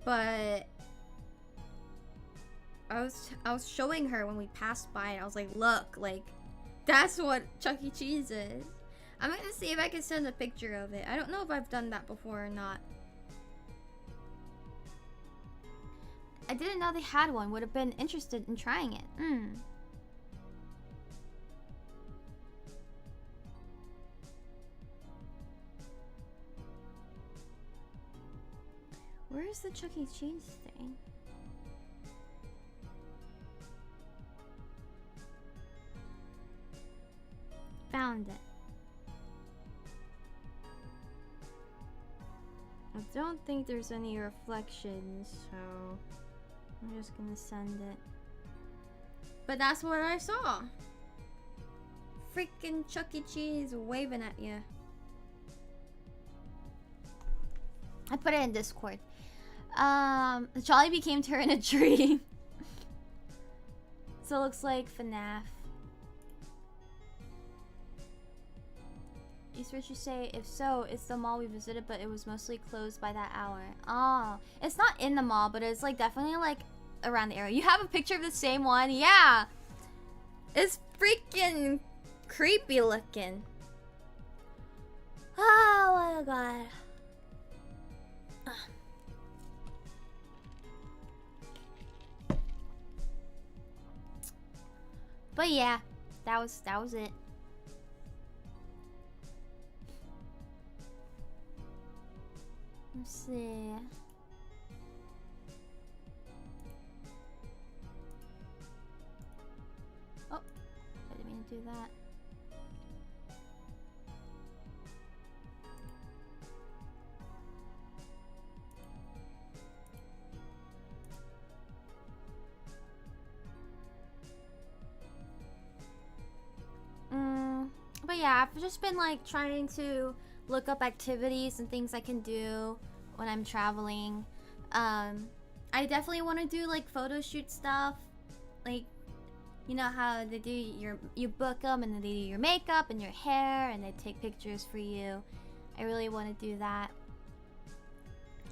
But I was showing her when we passed by it. I was like, look, like, that's what Chuck E. Cheese is. I'm gonna see if I can send a picture of it. I don't know if I've done that before or not. I didn't know they had one. Would have been interested in trying it. Where's the Chuck E. Cheese thing? Found it. I don't think there's any reflections, so I'm just gonna send it. But that's what I saw. Freaking Chuck E. Cheese waving at you. I put it in Discord. Jollibee came to her in a dream. So it looks like FNAF. Is what you say? If so, it's the mall we visited, but it was mostly closed by that hour. Oh, it's not in the mall, but it's like definitely like around the area. You have a picture of the same one? Yeah. It's freaking creepy looking. Oh my god. But yeah, that was it. Let's see. Oh, I didn't mean to do that. But yeah, I've just been like trying to look up activities and things I can do when I'm traveling. I definitely want to do like photo shoot stuff, like, you know how they do you book them and then they do your makeup and your hair and they take pictures for you. I really want to do that.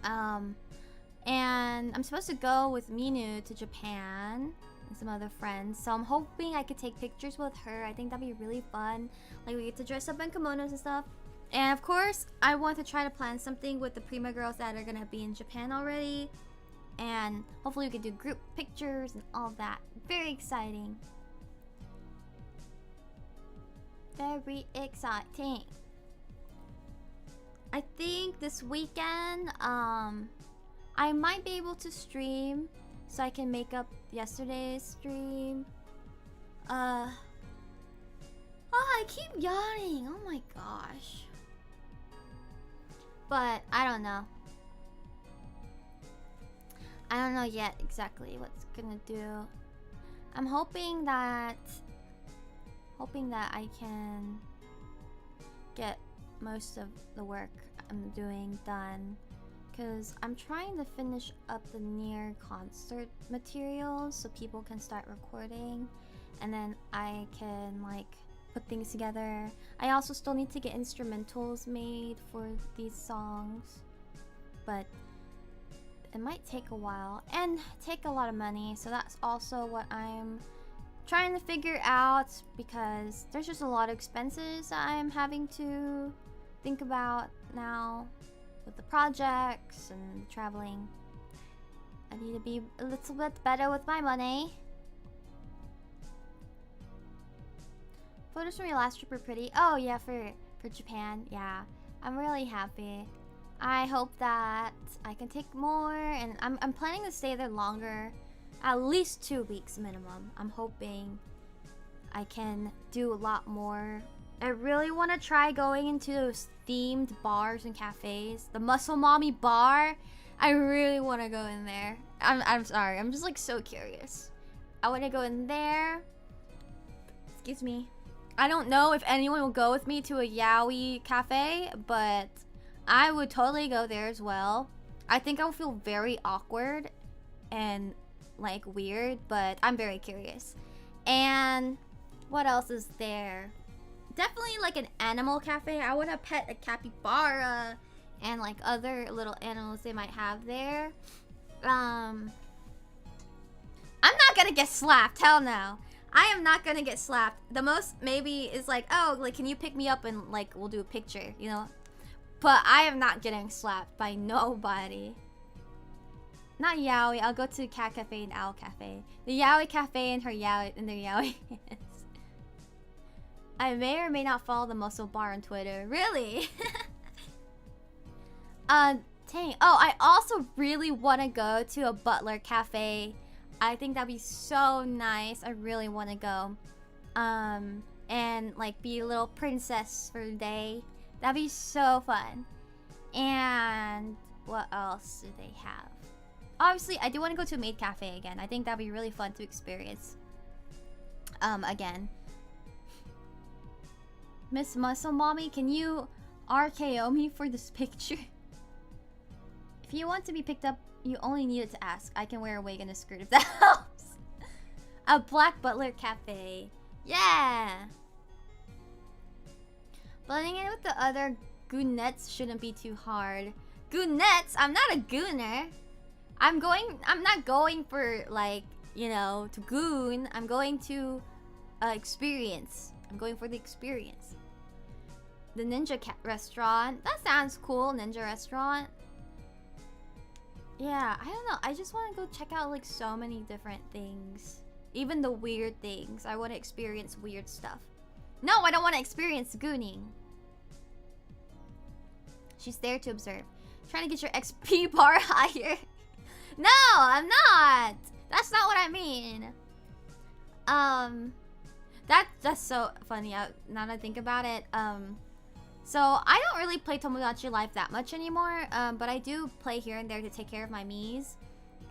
And I'm supposed to go with Minu to Japan and some other friends, so I'm hoping I could take pictures with her. I think that'd be really fun. Like, we get to dress up in kimonos and stuff. And of course, I want to try to plan something with the Prima girls that are gonna be in Japan already. And hopefully we could do group pictures and all that. Very exciting. Very exciting. I think this weekend, I might be able to stream so I can make up yesterday's stream. Oh, I keep yawning. Oh my gosh. But I don't know. I don't know yet exactly what's gonna do. I'm hoping that I can get most of the work I'm doing done, because I'm trying to finish up the near concert materials so people can start recording, and then I can like put things together. I also still need to get instrumentals made for these songs, but it might take a while and take a lot of money, so that's also what I'm trying to figure out, because there's just a lot of expenses I'm having to think about now with the projects and traveling. I need to be a little bit better with my money. Photos from your last trip were pretty. Oh yeah, for Japan, yeah. I'm really happy. I hope that I can take more, and I'm planning to stay there longer, at least 2 weeks minimum. I'm hoping I can do a lot more. I really want to try going into those themed bars and cafes. The Muscle Mommy bar, I really want to go in there. I'm sorry, I'm just like so curious. I want to go in there. Excuse me. I don't know if anyone will go with me to a yaoi cafe, but I would totally go there as well. I think I will feel very awkward and like weird, but I'm very curious. And what else is there? Definitely like an animal cafe. I want to pet a capybara and like other little animals they might have there. I'm not gonna get slapped. Hell no. I am not gonna get slapped. The most maybe is like, oh, like, can you pick me up and like we'll do a picture, you know? But I am not getting slapped by nobody. Not Yaoi. I'll go to Cat Cafe and Owl Cafe. The Yaoi Cafe and her Yaoi and their Yaoi. I may or may not follow the Muscle Bar on Twitter. Really? Dang. Oh, I also really want to go to a Butler Cafe. I think that'd be so nice. I really want to go. And like be a little princess for a day. That'd be so fun. And what else do they have? Obviously, I do want to go to a maid cafe again. I think that'd be really fun to experience. Again. Miss Muscle Mommy, can you RKO me for this picture? If you want to be picked up, you only needed to ask. I can wear a wig and a skirt if that helps. A Black Butler Cafe. Yeah! Blending in with the other goonettes shouldn't be too hard. Goonettes? I'm not a gooner. I'm not going for, like, you know, to goon. I'm going to experience. I'm going for the experience. The Ninja Restaurant. That sounds cool, Ninja Restaurant. Yeah, I don't know. I just want to go check out, like, so many different things. Even the weird things. I want to experience weird stuff. No, I don't want to experience gooning. She's there to observe. Trying to get your XP bar higher. No, I'm not. That's not what I mean. That's so funny. Now that I think about it. So I don't really play Tomodachi Life that much anymore. But I do play here and there to take care of my Miis.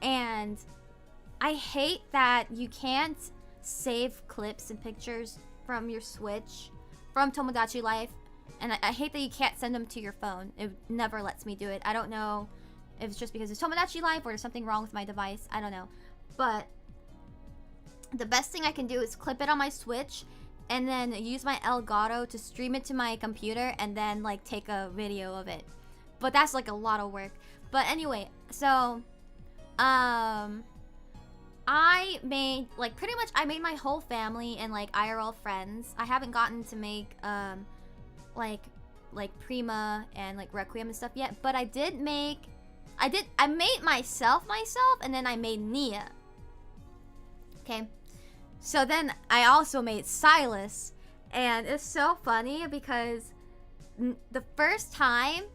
And I hate that you can't save clips and pictures from your Switch from Tomodachi Life. And I hate that you can't send them to your phone. It never lets me do it. I don't know if it's just because it's Tomodachi Life or there's something wrong with my device. I don't know. But the best thing I can do is clip it on my Switch and then use my Elgato to stream it to my computer and then like take a video of it. But that's like a lot of work. But anyway, so I made like pretty much I made my whole family and like IRL friends. I haven't gotten to make like Prima and like Requiem and stuff yet, but I made myself and then I made Nia. Okay. So then I also made Silas, and it's so funny because the first time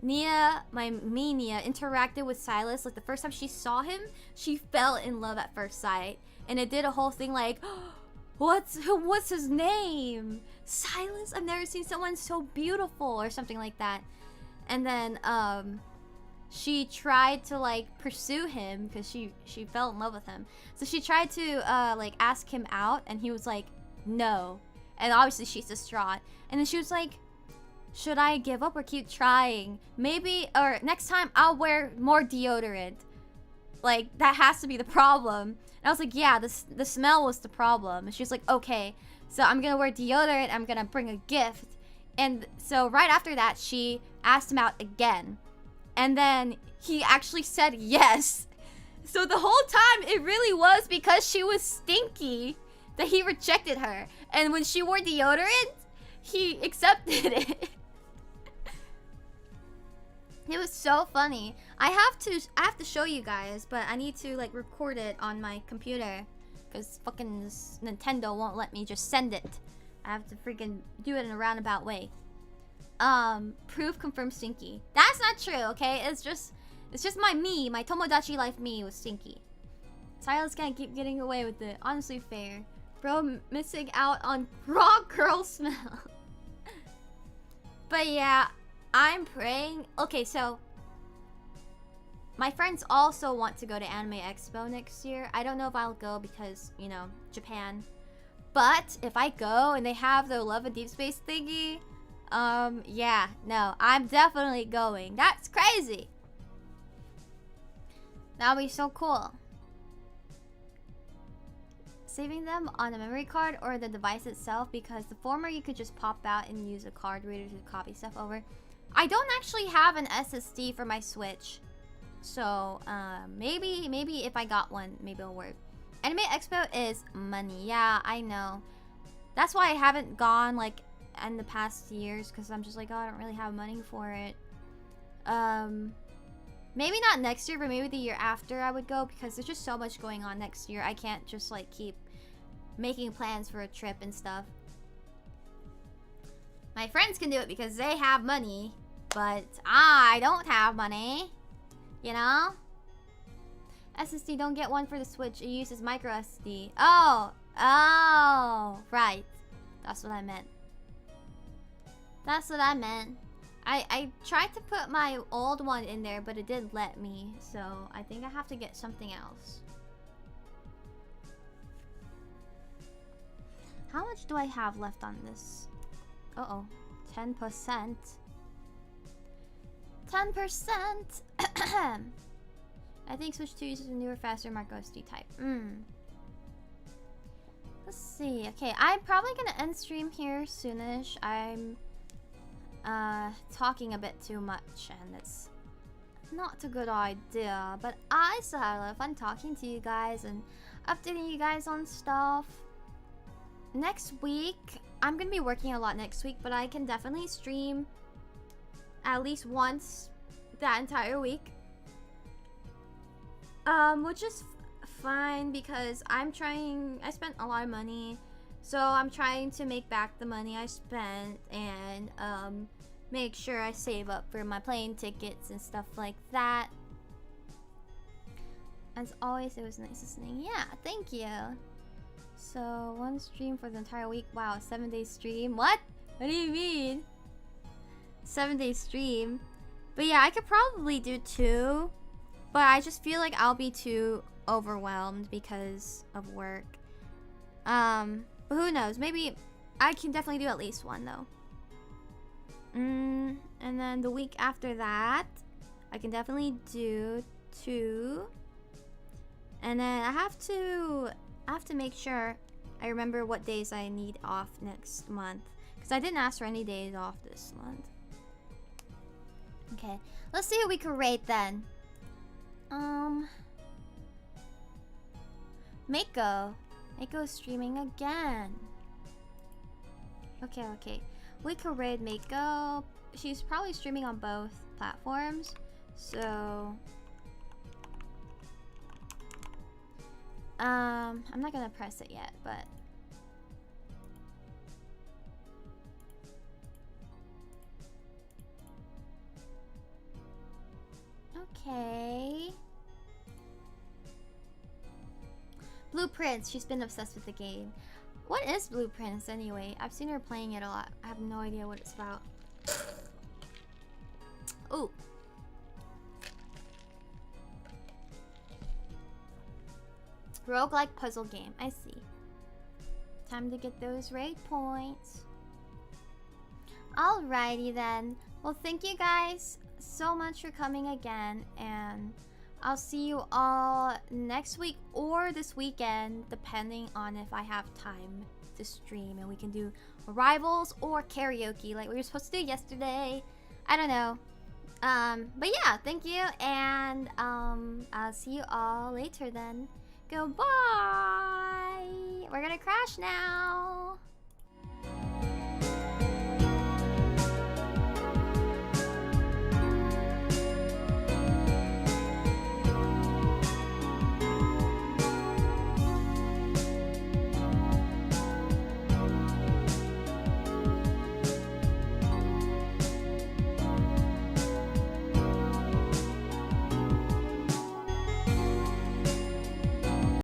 Nia interacted with Silas, like the first time she saw him, she fell in love at first sight. And it did a whole thing like, what's his name? Silas? I've never seen someone so beautiful or something like that. And then she tried to like pursue him because she fell in love with him. So she tried to like ask him out, and he was like, no. And obviously she's distraught. And then she was like, should I give up or keep trying? Maybe, or next time I'll wear more deodorant. Like, that has to be the problem. And I was like, yeah, the smell was the problem. And she was like, okay, so I'm gonna wear deodorant, I'm gonna bring a gift. And so right after that, she asked him out again. And then he actually said yes. So the whole time, it really was because she was stinky that he rejected her. And when she wore deodorant, he accepted it. It was so funny. I have to show you guys, but I need to like record it on my computer because fucking Nintendo won't let me just send it. I have to freaking do it in a roundabout way. Proof confirmed stinky. That's not true, okay? It's just my Tomodachi Life me was stinky. Silas can't keep getting away with it. Honestly fair. Bro missing out on raw girl smell. But yeah, I'm praying. Okay, so my friends also want to go to Anime Expo next year. I don't know if I'll go because, you know, Japan. But if I go and they have the Love and Deep Space thingy, yeah, no, I'm definitely going. That's crazy. That'll be so cool. Saving them on a memory card or the device itself, because the former you could just pop out and use a card reader to copy stuff over. I don't actually have an SSD for my Switch, so maybe if I got one, maybe it'll work. Anime Expo is money. Yeah, I know. That's why I haven't gone like in the past years, because I'm just like, oh, I don't really have money for it. Maybe not next year, but maybe the year after I would go, because there's just so much going on next year. I can't just like keep making plans for a trip and stuff. My friends can do it because they have money, but I don't have money. You know? SSD, don't get one for the Switch. It uses micro SD. Oh, right. That's what I meant. That's what I meant. I tried to put my old one in there, but it didn't let me. So I think I have to get something else. How much do I have left on this? Uh-oh. 10%. 10%! I think Switch 2 uses a newer, faster micro SD type. Let's see. Okay, I'm probably gonna end stream here soonish. I'm talking a bit too much, and it's not a good idea. But I still had a lot of fun talking to you guys and updating you guys on stuff. Next week, I'm gonna be working a lot next week, but I can definitely stream at least once that entire week. Which is fine, because I spent a lot of money, so I'm trying to make back the money I spent, and make sure I save up for my plane tickets and stuff like that. As always, it was nice listening. Yeah, thank you. So, one stream for the entire week. Wow, 7-day stream. What? What do you mean? 7-day stream. But yeah, I could probably do 2. But I just feel like I'll be too overwhelmed because of work. But who knows? Maybe I can definitely do at least 1 though. And then the week after that, I can definitely do 2. And then I have to make sure I remember what days I need off next month, because I didn't ask for any days off this month. Okay, let's see who we can rate then. Mako's streaming again. Okay. We could raid Mako. She's probably streaming on both platforms, so I'm not gonna press it yet, but okay. Blueprints. She's been obsessed with the game. What is Blueprints anyway? I've seen her playing it a lot. I have no idea what it's about. Ooh. Roguelike puzzle game. I see. Time to get those raid points. Alrighty then. Well, thank you guys so much for coming again, and I'll see you all next week or this weekend, depending on if I have time to stream, and we can do rivals or karaoke like we were supposed to do yesterday. I don't know. But yeah, thank you, and I'll see you all later then. Goodbye. We're gonna crash now.